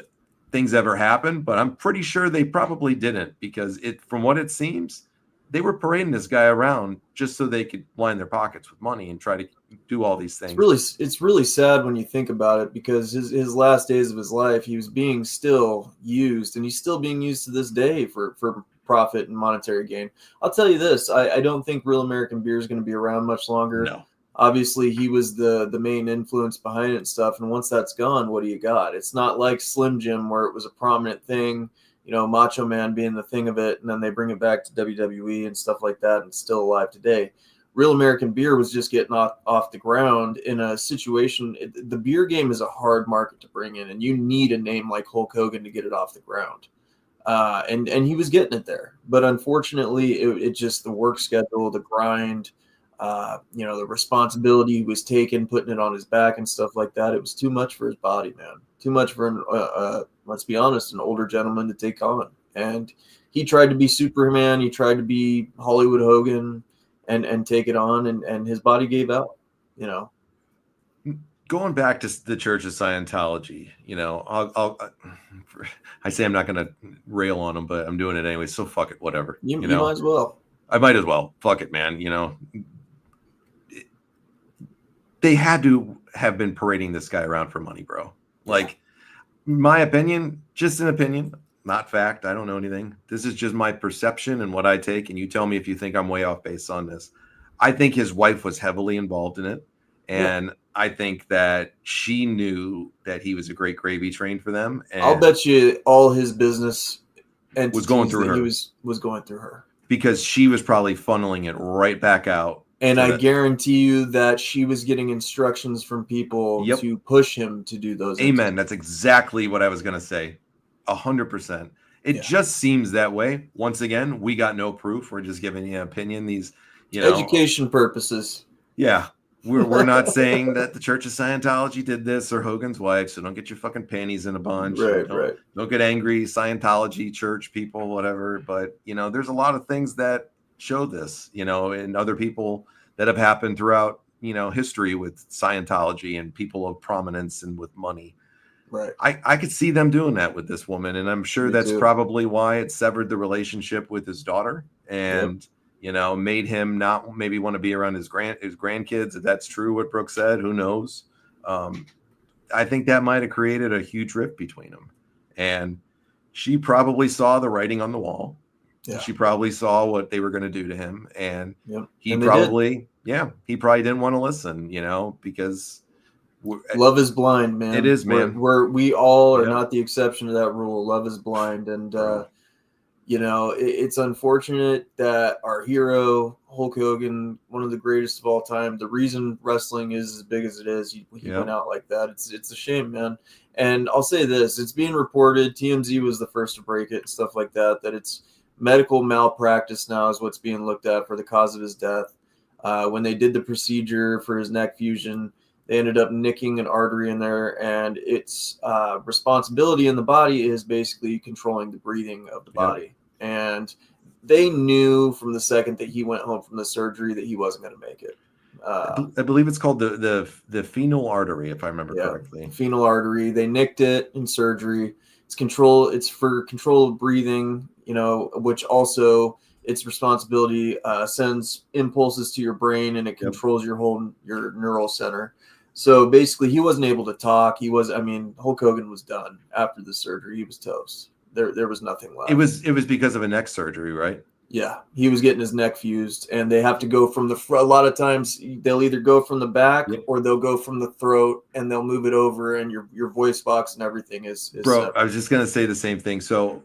things ever happened, but I'm pretty sure they probably didn't because from what it seems, they were parading this guy around just so they could line their pockets with money and try to do all these things. It's really sad when you think about it because his last days of his life, he was being still used, and he's still being used to this day for profit and monetary gain. I'll tell you this, I don't think Real American Beer is going to be around much longer. No. Obviously, he was the main influence behind it and stuff, and once that's gone, what do you got? It's not like Slim Jim where it was a prominent thing, Macho Man being the thing of it, and then they bring it back to WWE and stuff like that, and it's still alive today. Real American Beer was just getting off the ground in a situation. The beer game is a hard market to bring in, and you need a name like Hulk Hogan to get it off the ground. And he was getting it there, but unfortunately, it just the work schedule, the grind, the responsibility he was taking, putting it on his back and stuff like that. It was too much for his body, man. Too much for let's be honest, an older gentleman to take on. And he tried to be Superman. He tried to be Hollywood Hogan and take it on, and his body gave out. Going back to the Church of Scientology, I say I'm not going to rail on them, but I'm doing it anyway. So fuck it, whatever. You might as well. I might as well. Fuck it, man. They had to have been parading this guy around for money, bro. Like, my opinion, just an opinion, not fact. I don't know anything. This is just my perception and what I take. And you tell me if you think I'm way off base on this. I think his wife was heavily involved in it. And I think that she knew that he was a great gravy train for them. And I'll bet you all his business was going through her. He was going through her. Because she was probably funneling it right back out. And I guarantee you that she was getting instructions from people to push him to do those. Amen. That's exactly what I was going to say. 100%. It just seems that way. Once again, we got no proof. We're just giving you an opinion. These, education purposes. Yeah. We're not saying that the Church of Scientology did this or Hogan's wife. So don't get your fucking panties in a bunch. Right. Don't get angry. Scientology, church people, whatever. But, there's a lot of things that show this, and other people that have happened throughout, history with Scientology and people of prominence and with money. Right. I could see them doing that with this woman. And I'm sure that's probably why it severed the relationship with his daughter and, made him not maybe want to be around his grandkids. If that's true, what Brooke said, who knows? I think that might have created a huge rift between them. And she probably saw the writing on the wall. Yeah. She probably saw what they were going to do to him. And he probably didn't want to listen, because love is blind, man. It is, man. We all are not the exception to that rule. Love is blind. And, it's unfortunate that our hero, Hulk Hogan, one of the greatest of all time, the reason wrestling is as big as it is, he went out like that. It's a shame, man. And I'll say this, it's being reported, TMZ was the first to break it and stuff like that, that it's medical malpractice now is what's being looked at for the cause of his death. When they did the procedure for his neck fusion, they ended up nicking an artery in there, and its responsibility in the body is basically controlling the breathing of the body. And they knew from the second that he went home from the surgery that he wasn't going to make it. I believe it's called the phenal artery, if I remember correctly. Phenal artery. They nicked it in surgery. It's for control of breathing, which also its responsibility sends impulses to your brain, and it controls your neural center. So basically, he wasn't able to talk. Hulk Hogan was done after the surgery. He was toast. There was nothing left. It was because of a neck surgery, right? Yeah, he was getting his neck fused, and they have to go from the front. A lot of times, they'll either go from the back or they'll go from the throat, and they'll move it over, and your voice box and everything is Bro, separate. I was just gonna say the same thing. So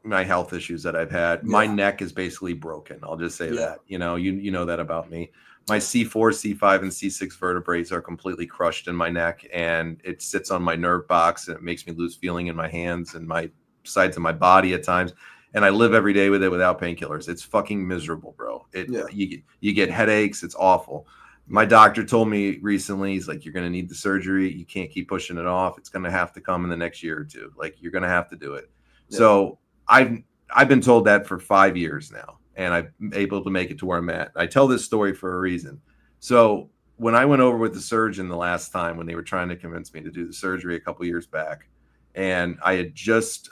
my health issues that I've had. My neck is basically broken. I'll just say that. You know that about me. My C4, C5, and C6 vertebrae are completely crushed in my neck, and it sits on my nerve box, and it makes me lose feeling in my hands and my sides of my body at times. And I live every day with it without painkillers. It's fucking miserable, bro. You get headaches. It's awful. My doctor told me recently, he's like, you're going to need the surgery. You can't keep pushing it off. It's going to have to come in the next year or two. Like, you're going to have to do it. Yeah. So I've been told that for 5 years now, and I've been able to make it to where I'm at. I tell this story for a reason. So when I went over with the surgeon the last time, when they were trying to convince me to do the surgery a couple years back, and I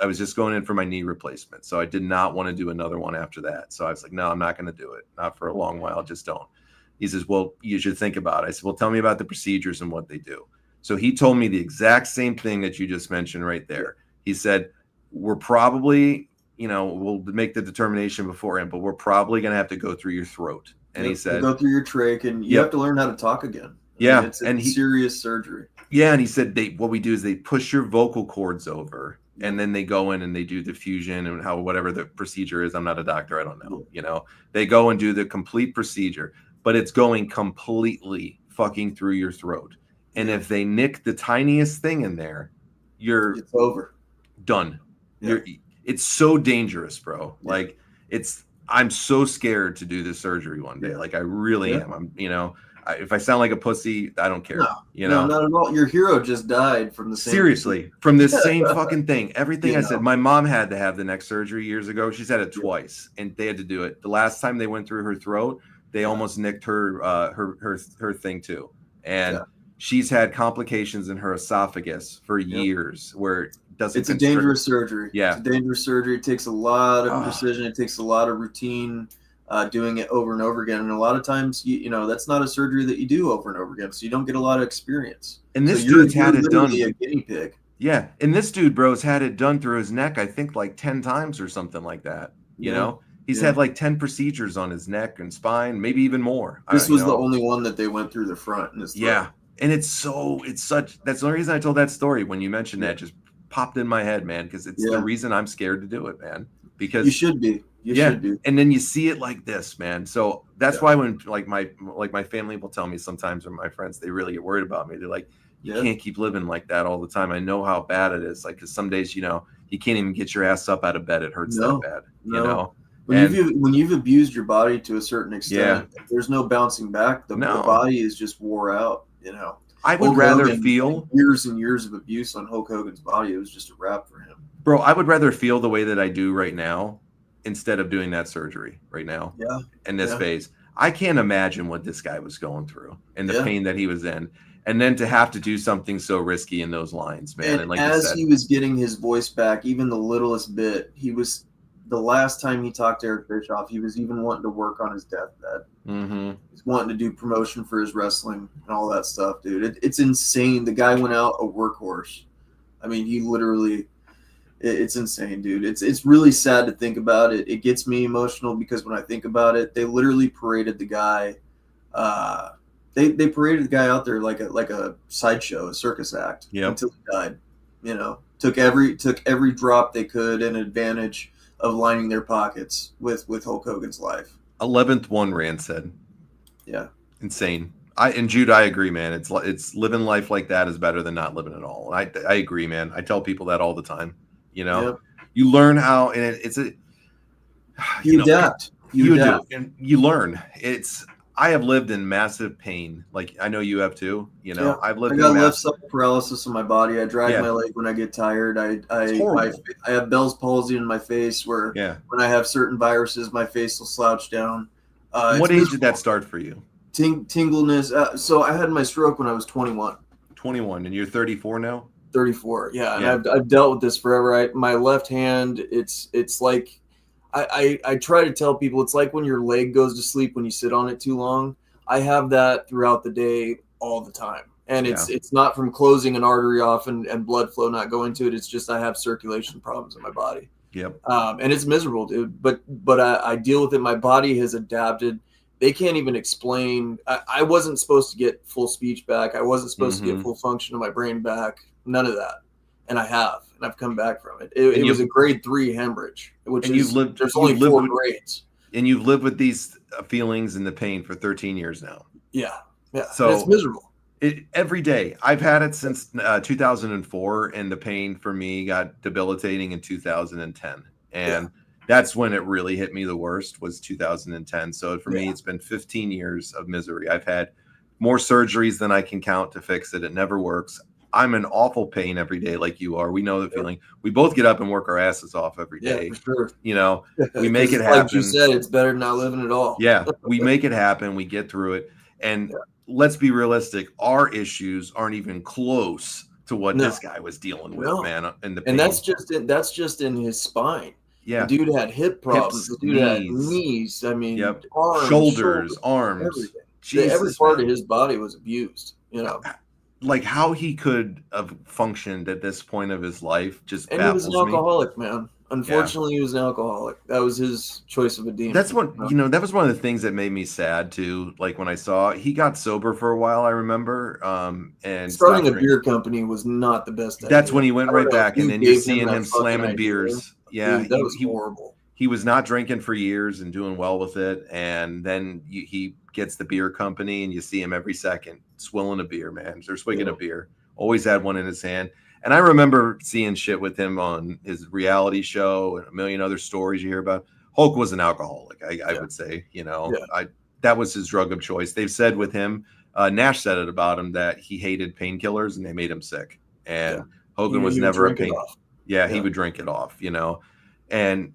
was just going in for my knee replacement. So I did not want to do another one after that. So I was like, no, I'm not going to do it. Not for a long while. Just don't. He says, well, you should think about it. I said, well, tell me about the procedures and what they do. So he told me the exact same thing that you just mentioned right there. He said, we're probably, we'll make the determination beforehand, but we're probably going to have to go through your throat. And he said, go through your trach, and you have to learn how to talk again. It's a serious surgery. Yeah, and he said what we do is they push your vocal cords over, and then they go in and they do the fusion and whatever the procedure is. I'm not a doctor, I don't know. They go and do the complete procedure, but it's going completely fucking through your throat. And if they nick the tiniest thing in there, it's over. Done. Yeah. It's so dangerous, bro. Yeah. Like I'm so scared to do this surgery one day. Like I really am. If I sound like a pussy, I don't care. No, not at all. Your hero just died from the same. Seriously, from this same fucking thing. Everything I said. My mom had to have the neck surgery years ago. She's had it twice, and they had to do it. The last time they went through her throat, they almost nicked her thing too. And she's had complications in her esophagus for years where it doesn't. It's a dangerous surgery. Yeah, it's a dangerous surgery. It takes a lot of precision. It takes a lot of routine. Doing it over and over again, and a lot of times, that's not a surgery that you do over and over again, so you don't get a lot of experience. And this dude's had it done. A guinea pig. Yeah, and this dude, bro's had it done through his neck. I think like 10 times or something like that. He's had like 10 procedures on his neck and spine, maybe even more. This was the only one that they went through the front in his throat. Yeah, and that's the only reason I told that story. When you mentioned that, just popped in my head, man, because it's the reason I'm scared to do it, man. Because you should be. You should be. And then you see it like this, man. So that's why when my family will tell me sometimes, or my friends, they really get worried about me. They're like, you can't keep living like that all the time. I know how bad it is. Like, because some days, you can't even get your ass up out of bed. It hurts that bad. When you've abused your body to a certain extent, there's no bouncing back. The body is just wore out. I would rather feel years and years of abuse on Hulk Hogan's body. It was just a wrap for him. Bro, I would rather feel the way that I do right now instead of doing that surgery right now. Yeah. In this phase. I can't imagine what this guy was going through and the pain that he was in. And then to have to do something so risky in those lines, man. And like as he was getting his voice back, even the littlest bit, the last time he talked to Eric Bischoff, he was even wanting to work on his deathbed. Mm-hmm. He's wanting to do promotion for his wrestling and all that stuff, dude. It's insane. The guy went out a workhorse. I mean, he literally... It's insane, dude. It's really sad to think about it. It gets me emotional because when I think about it, they literally paraded the guy. They paraded the guy out there like a sideshow, a circus act, until he died. Took every drop they could and advantage of lining their pockets with Hulk Hogan's life. 11th one, Rand said. Yeah. Insane. And Jude, I agree, man. It's living life like that is better than not living at all. I agree, man. I tell people that all the time. Yep. You learn how, and it's a you adapt. You adapt, and you learn. I have lived in massive pain. Like I know you have too. Yeah. I've lived. I got in left side paralysis in my body. I drag my leg when I get tired. I have Bell's palsy in my face where when I have certain viruses, my face will slouch down. What age did that start for you? Tingleness. So I had my stroke when I was 21. 21, and you're 34 now. 34. Yeah, and I've dealt with this forever. My left hand. It's like. I try to tell people it's like when your leg goes to sleep when you sit on it too long. I have that throughout the day all the time. And it's not from closing an artery off and blood flow not going to it. It's just I have circulation problems in my body. Yep. And it's miserable, dude. But I deal with it. My body has adapted. They can't even explain. I wasn't supposed to get full speech back. I wasn't supposed to get full function of my brain back. None of that. And I have. And I've come back from it. It was a grade 3 hemorrhage, there's only 4 grades. And you've lived with these feelings and the pain for 13 years now. Yeah. Yeah. So it's miserable. Every day. I've had it since 2004, and the pain for me got debilitating in 2010. And that's when it really hit me the worst, was 2010. So for me, it's been 15 years of misery. I've had more surgeries than I can count to fix it. It never works. I'm in awful pain every day, like you are. We know the feeling. We both get up and work our asses off every day. Yeah, for sure. We make it happen. Like you said, it's better than not living at all. Yeah, we make it happen. We get through it. And let's be realistic. Our issues aren't even close to what this guy was dealing with, man. And that's just in his spine. Yeah, the dude had hip problems. Hips, the dude had knees. I mean, arms, shoulders, arms. Everything. Jesus, every part of his body was abused. Like how he could have functioned at this point of his life just and baffles he was an alcoholic, man. Unfortunately, he was an alcoholic. That was his choice of a demon. That's what that was one of the things that made me sad too. Like when I saw he got sober for a while, I remember. And starting a beer company was not the best idea. That's when he went right back, and then you're seeing him slamming beers. Yeah, dude, that was horrible. He was not drinking for years and doing well with it, and then he gets the beer company, and you see him every second swilling a beer, man. They're swigging a beer. Always had one in his hand. And I remember seeing shit with him on his reality show and a million other stories you hear about. Hulk was an alcoholic, I would say. That was his drug of choice. They've said with him, Nash said it about him, that he hated painkillers and they made him sick. And Hogan was never a pain. Yeah, he would drink it off, And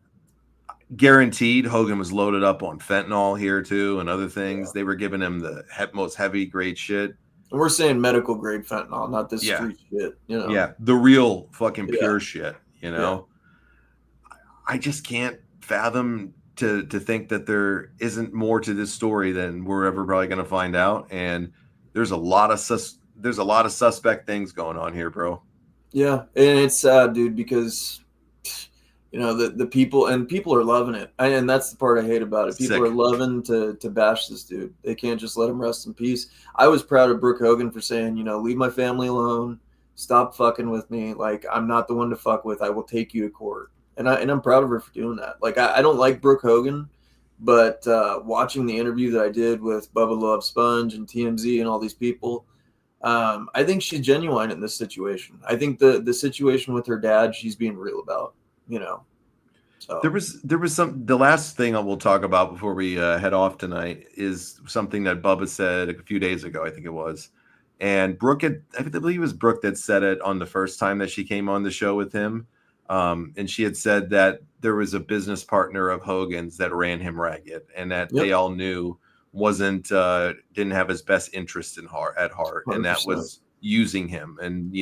guaranteed Hogan was loaded up on fentanyl here too and other things. They were giving him the most heavy grade shit. And we're saying medical grade fentanyl, not this street shit. Yeah, the real fucking pure shit. I just can't fathom to think that there isn't more to this story than we're ever probably going to find out. And there's a lot of suspect things going on here, bro. Yeah, and it's sad, dude, because the people are loving it, and that's the part I hate about it. People are loving to bash this dude. They can't just let him rest in peace. I was proud of Brooke Hogan for saying, leave my family alone, stop fucking with me. Like, I'm not the one to fuck with. I will take you to court, and I'm proud of her for doing that. Like, I don't like Brooke Hogan, but watching the interview that I did with Bubba Love Sponge and TMZ and all these people, I think she's genuine in this situation. I think the situation with her dad, she's being real about. So there was the last thing I will talk about before we head off tonight is something that Bubba said a few days ago, I think it was, and Brooke I believe it was Brooke that said it on the first time that she came on the show with him, and she had said that there was a business partner of Hogan's that ran him ragged, and that they all knew didn't have his best interest at heart, 100%. And that was using him and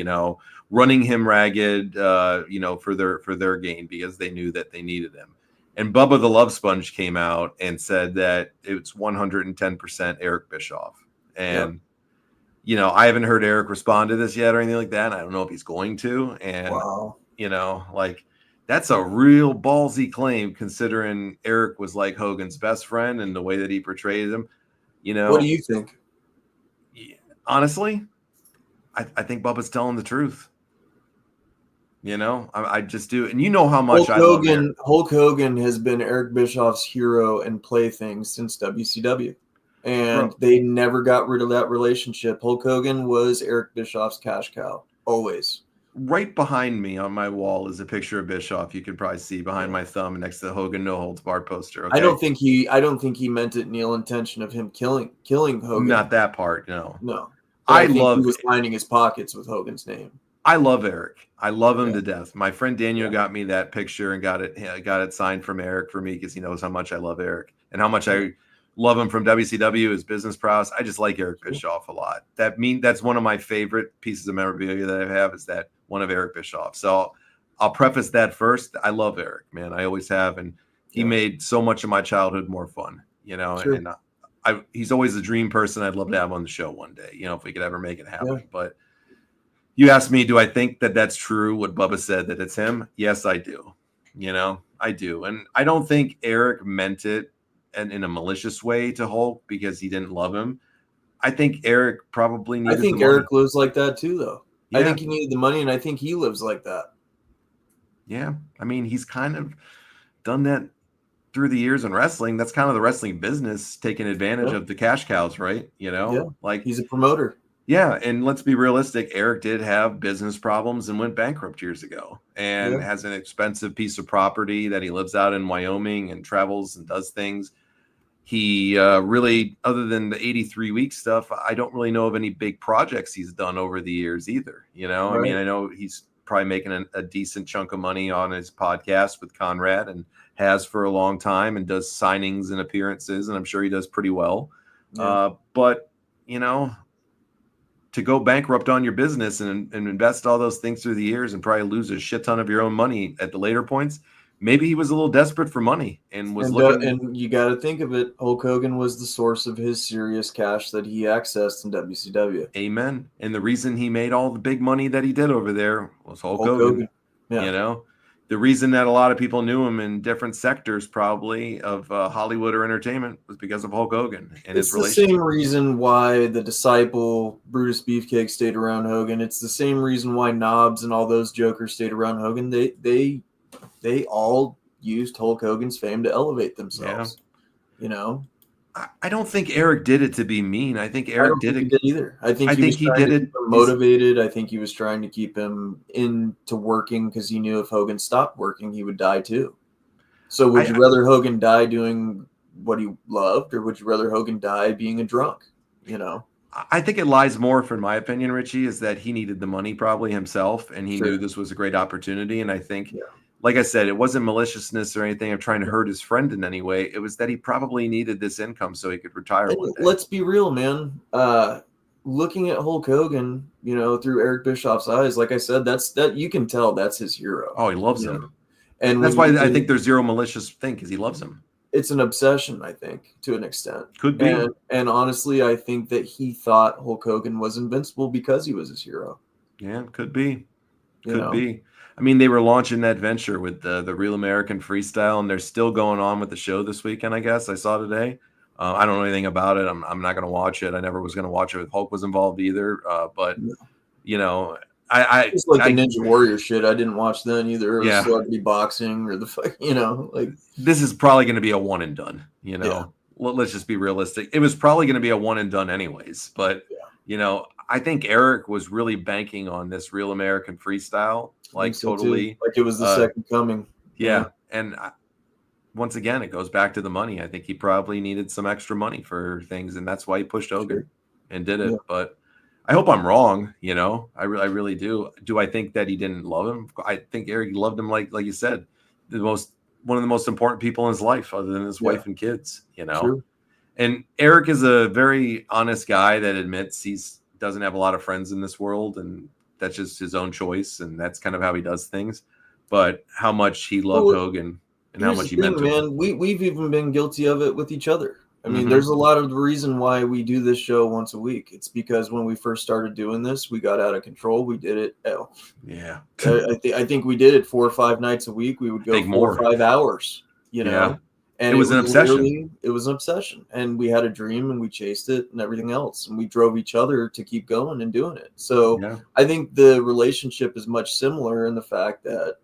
running him ragged for their gain because they knew that they needed him. And Bubba the Love Sponge came out and said that it's 110% Eric Bischoff. And I haven't heard Eric respond to this yet or anything like that. I don't know if he's going to. And that's a real ballsy claim considering Eric was like Hogan's best friend and the way that he portrayed him. What do you think? Honestly, I think Bubba's telling the truth. You know, I just do. And you know how much I love Eric. Hulk Hogan has been Eric Bischoff's hero and plaything since WCW. And they never got rid of that relationship. Hulk Hogan was Eric Bischoff's cash cow, always. Right behind me on my wall is a picture of Bischoff. You can probably see behind my thumb next to the Hogan No Holds Barred poster. Okay? I don't think he meant it in the ill intention of him killing Hogan. Not that part, no. No. I think he was lining his pockets with Hogan's name. I love Eric. I love him to death. My friend Daniel got me that picture and got it signed from Eric for me because he knows how much I love Eric and how much I love him from WCW, his business prowess. I just like Eric Bischoff a lot. That's one of my favorite pieces of memorabilia that I have is that one of Eric Bischoff. So I'll preface that first. I love Eric, man. I always have, and he made so much of my childhood more fun. You know, Sure. and he's always a dream person. I'd love to have on the show one day. You know, if we could ever make it happen, but. You asked me, do I think that that's true, what Bubba said, that it's him? Yes, I do. You know, I do. And I don't think Eric meant it in a malicious way to Hulk because he didn't love him. I think Eric probably needed the money. Eric lives like that too, though. Yeah. I think he needed the money, and I think he lives like that. Yeah. I mean, he's kind of done that through the years in wrestling. That's kind of the wrestling business, taking advantage of the cash cows, right? You know, like he's a promoter. Yeah, and let's be realistic. Eric did have business problems and went bankrupt years ago and has an expensive piece of property that he lives out in Wyoming and travels and does things. He really, other than the 83-week stuff, I don't really know of any big projects he's done over the years either. You know, I mean, I know he's probably making a decent chunk of money on his podcast with Conrad and has for a long time and does signings and appearances, and I'm sure he does pretty well. Yeah. But, you know, to go bankrupt on your business and invest all those things through the years and probably lose a shit ton of your own money at the later points. Maybe he was a little desperate for money and was looking. And you got to think of it. Hulk Hogan was the source of his serious cash that he accessed in WCW. Amen. And the reason he made all the big money that he did over there was Hulk Hogan. Yeah. You know, the reason that a lot of people knew him in different sectors probably of Hollywood or entertainment was because of Hulk Hogan and his relationship. It's the same reason why the Disciple, Brutus Beefcake stayed around Hogan. It's the same reason why Knobs and all those jokers stayed around Hogan. They all used Hulk Hogan's fame to elevate themselves. Yeah. You know? I don't think Eric did it to be mean. I think Eric did it. He did either. I think he did it motivated. I think he was trying to keep him into working because he knew if Hogan stopped working, he would die too. So would you rather Hogan die doing what he loved, or would you rather Hogan die being a drunk? You know, I think it lies more, for my opinion, Richie, is that he needed the money probably himself, and he knew this was a great opportunity. And I think. Yeah. Like I said, it wasn't maliciousness or anything of trying to hurt his friend in any way. It was that he probably needed this income so he could retire one day. Let's be real, man. Looking at Hulk Hogan, you know, through Eric Bischoff's eyes, like I said, that you can tell that's his hero. Oh, he loves him. And that's why I think there's zero malicious thing, because he loves him. It's an obsession, I think, to an extent. Could be. And honestly, I think that he thought Hulk Hogan was invincible because he was his hero. Yeah, could be. Could be. I mean, they were launching that venture with the Real American Freestyle, and they're still going on with the show this weekend, I guess. I saw today. I don't know anything about it. I'm not going to watch it. I never was going to watch it if Hulk was involved either. But, you know, it's like the Ninja Warrior shit. I didn't watch then either. Or celebrity boxing or you know, like. This is probably going to be a one and done, you know. Yeah. Let's just be realistic. It was probably going to be a one and done anyways. But, you know, I think Eric was really banking on this Real American Freestyle. Like totally, like it was the second coming. Yeah, and once again, it goes back to the money. I think he probably needed some extra money for things, and that's why he pushed Hogan and did it. Yeah. But I hope I'm wrong. You know, I really do. Do I think that he didn't love him? I think Eric loved him, like you said, one of the most important people in his life, other than his wife and kids. You know, True. And Eric is a very honest guy that admits he doesn't have a lot of friends in this world, and that's just his own choice, and that's kind of how he does things. But how much he loved Hogan and how much he meant to him. We've even been guilty of it with each other. I mean, there's a lot of the reason why we do this show once a week. It's because when we first started doing this, we got out of control. We did it. I think we did it 4 or 5 nights a week. We would go 4 or 5 hours, you know, And it was an obsession. It was an obsession. And we had a dream and we chased it and everything else. And we drove each other to keep going and doing it. So Yeah. I think the relationship is much similar in the fact that,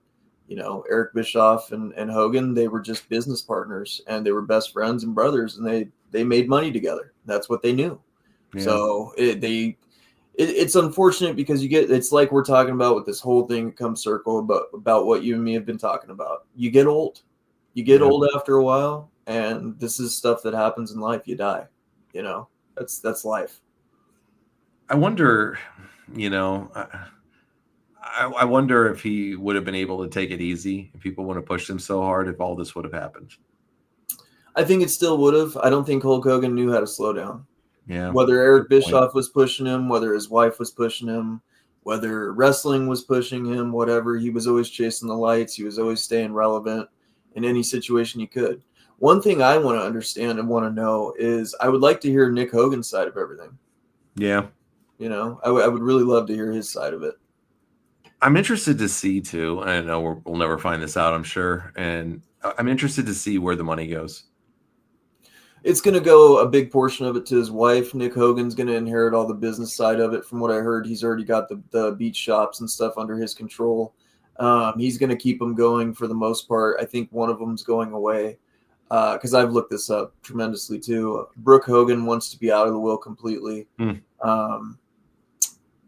you know, Eric Bischoff and Hogan, they were just business partners and they were best friends and brothers, and they made money together. That's what they knew. Yeah. So it's unfortunate because it's like we're talking about with this whole thing comes circle about what you and me have been talking about. You get old. You get old after a while, and this is stuff that happens in life. You die, you know, that's life. I wonder, you know, I wonder if he would have been able to take it easy if people wouldn't have pushed him so hard, if all this would have happened. I think it still would have. I don't think Hulk Hogan knew how to slow down. Yeah. Whether Eric Bischoff was pushing him, whether his wife was pushing him, whether wrestling was pushing him, whatever, he was always chasing the lights. He was always staying relevant in any situation he could. One thing I want to understand and want to know is I would like to hear Nick Hogan's side of everything. Yeah. You know, I would really love to hear his side of it. I'm interested to see too. I know we'll never find this out, I'm sure. And I'm interested to see where the money goes. It's going to go a big portion of it to his wife. Nick Hogan's going to inherit all the business side of it. From what I heard, he's already got the beach shops and stuff under his control. He's going to keep them going for the most part. I think one of them's going away because I've looked this up tremendously too. Brooke Hogan wants to be out of the will completely.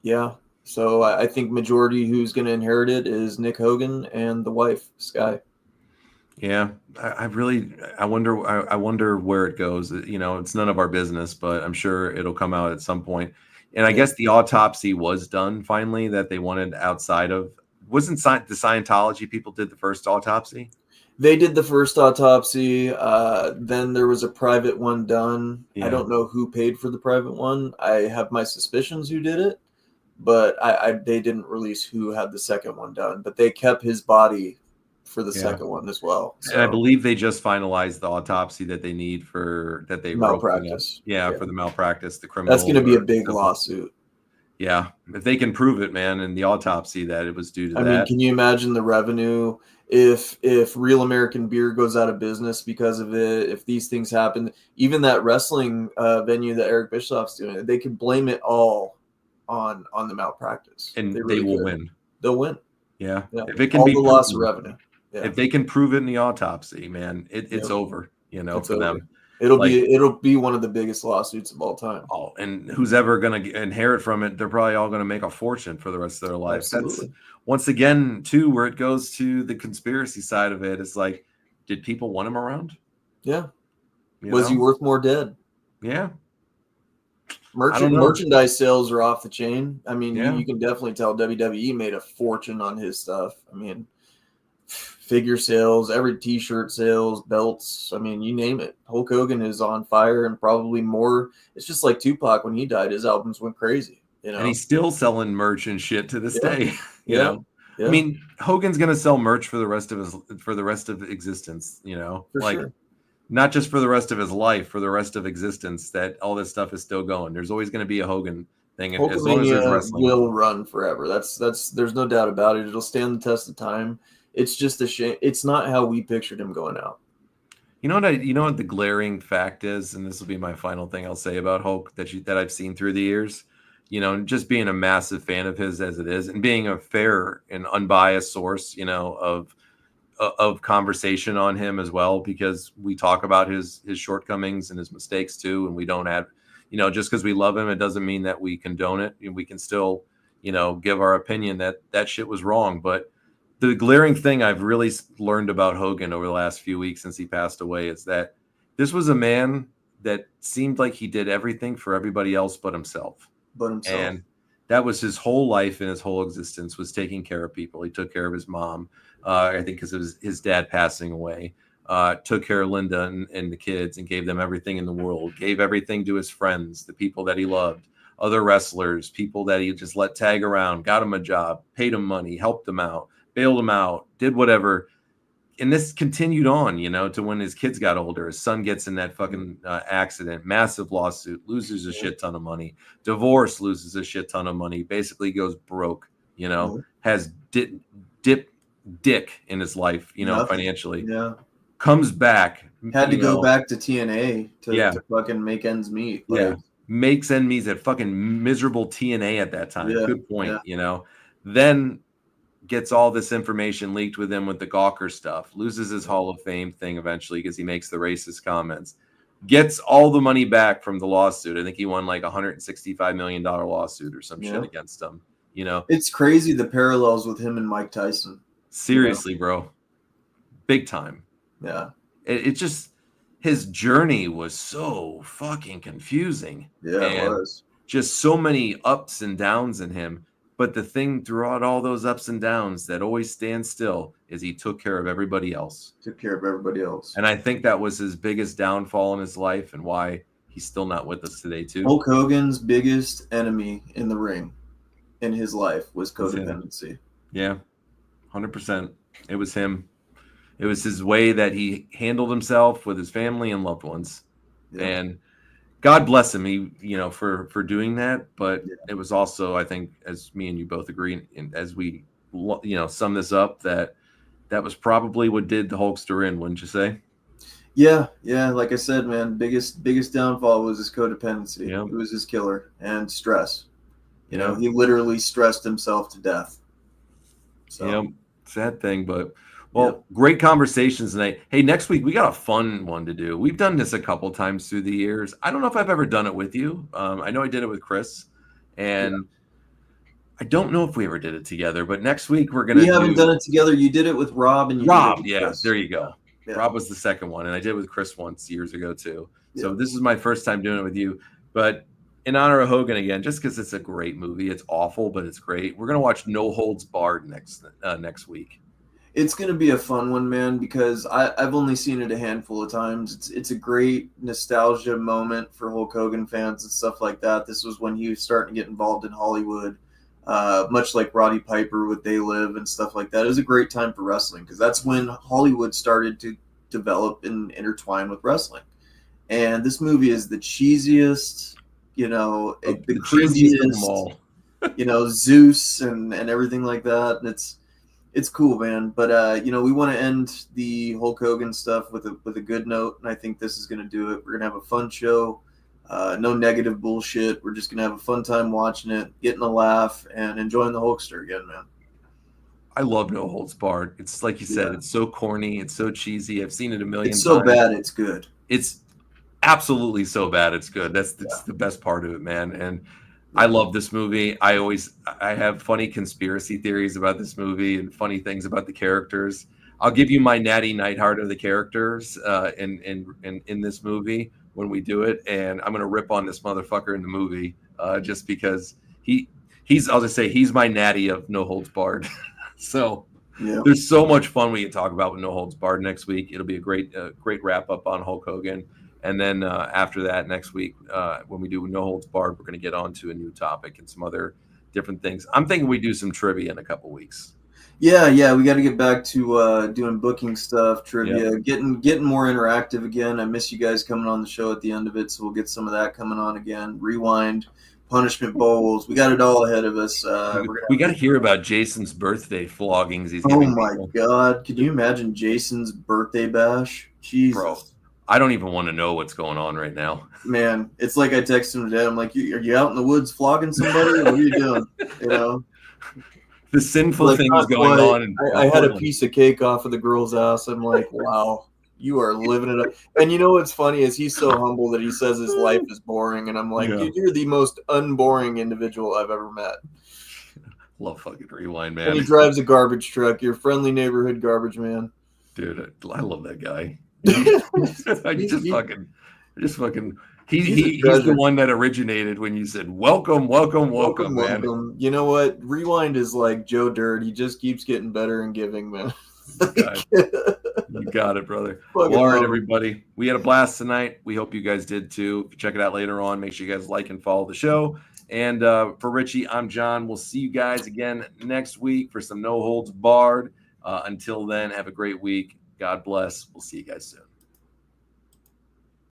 Yeah. So I think majority who's going to inherit it is Nick Hogan and the wife, Sky. Yeah, I wonder where it goes. You know, it's none of our business, but I'm sure it'll come out at some point. And I guess the autopsy was done finally that they wanted outside of. Wasn't the Scientology people did the first autopsy? They did the first autopsy. Then there was a private one done. Yeah. I don't know who paid for the private one. I have my suspicions who did it, but they didn't release who had the second one done. But they kept his body for the second one as well. So. And I believe they just finalized the autopsy that they need for that they malpractice. For the malpractice, the criminal. That's going to be a big lawsuit. Yeah, if they can prove it, man, in the autopsy that it was due to that. I mean, can you imagine the revenue if Real American Beer goes out of business because of it? If these things happen, even that wrestling venue that Eric Bischoff's doing, they could blame it all on the malpractice, and they will win. They'll win. Yeah. If it can be the loss of revenue. Yeah. If they can prove it in the autopsy, man, it's over. You know, it's for over. them. It'll be one of the biggest lawsuits of all time. Oh, and who's ever going to inherit from it, they're probably all going to make a fortune for the rest of their life. Absolutely. That's once again too where it goes to the conspiracy side of it. It's like, did people want him around? Yeah. Was he worth more dead? Yeah. Merchandise sales are off the chain. I mean, you can definitely tell WWE made a fortune on his stuff. I mean, figure sales, every t-shirt sales, belts. I mean, you name it. Hulk Hogan is on fire and probably more. It's just like Tupac when he died, his albums went crazy, you know. And he's still selling merch and shit to this day. You know. Yeah. I mean, Hogan's going to sell merch for the rest of existence, you know. For sure. Not just for the rest of his life, for the rest of existence, that all this stuff is still going. There's always going to be a Hogan thing as long as there's wrestling. Will run forever. That's there's no doubt about it. It'll stand the test of time. It's just a shame. It's not how we pictured him going out. You know what the glaring fact is, and this will be my final thing I'll say about Hulk that I've seen through the years. You know, just being a massive fan of his as it is, and being a fair and unbiased source, you know, of conversation on him as well, because we talk about his shortcomings and his mistakes too, and we don't add, you know, just because we love him, it doesn't mean that we condone it. We can still, you know, give our opinion that shit was wrong, but. The glaring thing I've really learned about Hogan over the last few weeks since he passed away is that this was a man that seemed like he did everything for everybody else but himself. And that was his whole life and his whole existence, was taking care of people. He took care of his mom, I think because of his dad passing away, took care of Linda and the kids and gave them everything in the world, gave everything to his friends, the people that he loved, other wrestlers, people that he just let tag around, got him a job, paid him money, helped them out. Bailed him out, did whatever. And this continued on, you know, to when his kids got older. His son gets in that fucking accident, massive lawsuit, loses a shit ton of money. Divorce, loses a shit ton of money, basically goes broke, you know, has dick in his life, you know, financially. Yeah. comes back. Had to go back to TNA to fucking make ends meet. Like, makes ends meet at fucking miserable TNA at that time. Yeah, Good point. Then gets all this information leaked with him with the Gawker stuff, loses his Hall of Fame thing eventually because he makes the racist comments, gets all the money back from the lawsuit. I think he won like $165 million lawsuit or some shit against him. It's crazy the parallels with him and Mike Tyson. Seriously, bro. Big time. Yeah. It just, his journey was so fucking confusing. Yeah, it was. Just so many ups and downs in him. But the thing throughout all those ups and downs that always stands still is he took care of everybody else. And I think that was his biggest downfall in his life and why he's still not with us today, too. Hulk Hogan's biggest enemy in the ring in his life was codependency. Yeah, 100%. It was him. It was his way that he handled himself with his family and loved ones. Yeah. And God bless him, for doing that. But it was also, I think, as me and you both agree, and as we, sum this up, that was probably what did the Hulkster in, wouldn't you say? Yeah. Like I said, man, biggest downfall was his codependency. Yep. It was his killer, and stress. He literally stressed himself to death. So sad thing, but. Well, great conversations tonight. Hey, next week we got a fun one to do. We've done this a couple times through the years. I don't know if I've ever done it with you. I know I did it with Chris, and I don't know if we ever did it together. But next week we're gonna. We haven't done it together. You did it with Rob, and Rob. Did it with Chris. There you go. Yeah. Rob was the second one, and I did it with Chris once years ago too. Yeah. So this is my first time doing it with you. But in honor of Hogan again, just because it's a great movie, it's awful, but it's great. We're gonna watch No Holds Barred next week. It's going to be a fun one, man, because I've only seen it a handful of times. It's a great nostalgia moment for Hulk Hogan fans and stuff like that. This was when he was starting to get involved in Hollywood, much like Roddy Piper with They Live and stuff like that. It was a great time for wrestling because that's when Hollywood started to develop and intertwine with wrestling. And this movie is the cheesiest, the craziest of them all. Zeus and everything like that. And it's cool, man. But we want to end the Hulk Hogan stuff with a good note, and I think this is going to do it. We're going to have a fun show, no negative bullshit. We're just going to have a fun time watching it, getting a laugh, and enjoying the Hulkster again, man. I love No Holds Barred. It's like you said, it's so corny, it's so cheesy. I've seen it a million times. It's so bad, it's good. It's absolutely so bad, it's good. That's the best part of it, man. And I love this movie. I have funny conspiracy theories about this movie and funny things about the characters. I'll give you my Natty Neidhart of the characters in this movie when we do it, and I'm gonna rip on this motherfucker in the movie just because I'll just say he's my Natty of No Holds Barred. So there's so much fun we can talk about with No Holds Barred next week. It'll be a great wrap up on Hulk Hogan. And then after that, next week, when we do No Holds Barred, we're going to get on to a new topic and some other different things. I'm thinking we do some trivia in a couple weeks. Yeah, we got to get back to doing booking stuff, trivia, getting more interactive again. I miss you guys coming on the show at the end of it, so we'll get some of that coming on again. Rewind, punishment bowls. We got it all ahead of us. We got to hear about Jason's birthday floggings. God. Could you imagine Jason's birthday bash? Jesus. Bro. I don't even want to know what's going on right now. Man, it's like I texted him today. I'm like, are you out in the woods flogging somebody? What are you doing? The sinful things going on. I had a piece of cake off of the girl's ass. I'm like, wow, you are living it up. And you know what's funny is he's so humble that he says his life is boring. And I'm like, dude, you're the most unboring individual I've ever met. Love fucking Rewind, man. And he drives a garbage truck. You're a friendly neighborhood garbage man. Dude, I love that guy. He's the one that originated when you said welcome, man. You know what? Rewind is like Joe Dirt. He just keeps getting better and giving, man. You got it, brother. All right, everybody. We had a blast tonight. We hope you guys did too. If you check it out later on, make sure you guys like and follow the show. And for Richie, I'm John. We'll see you guys again next week for some No Holds Barred. Until then, have a great week. God bless. We'll see you guys soon.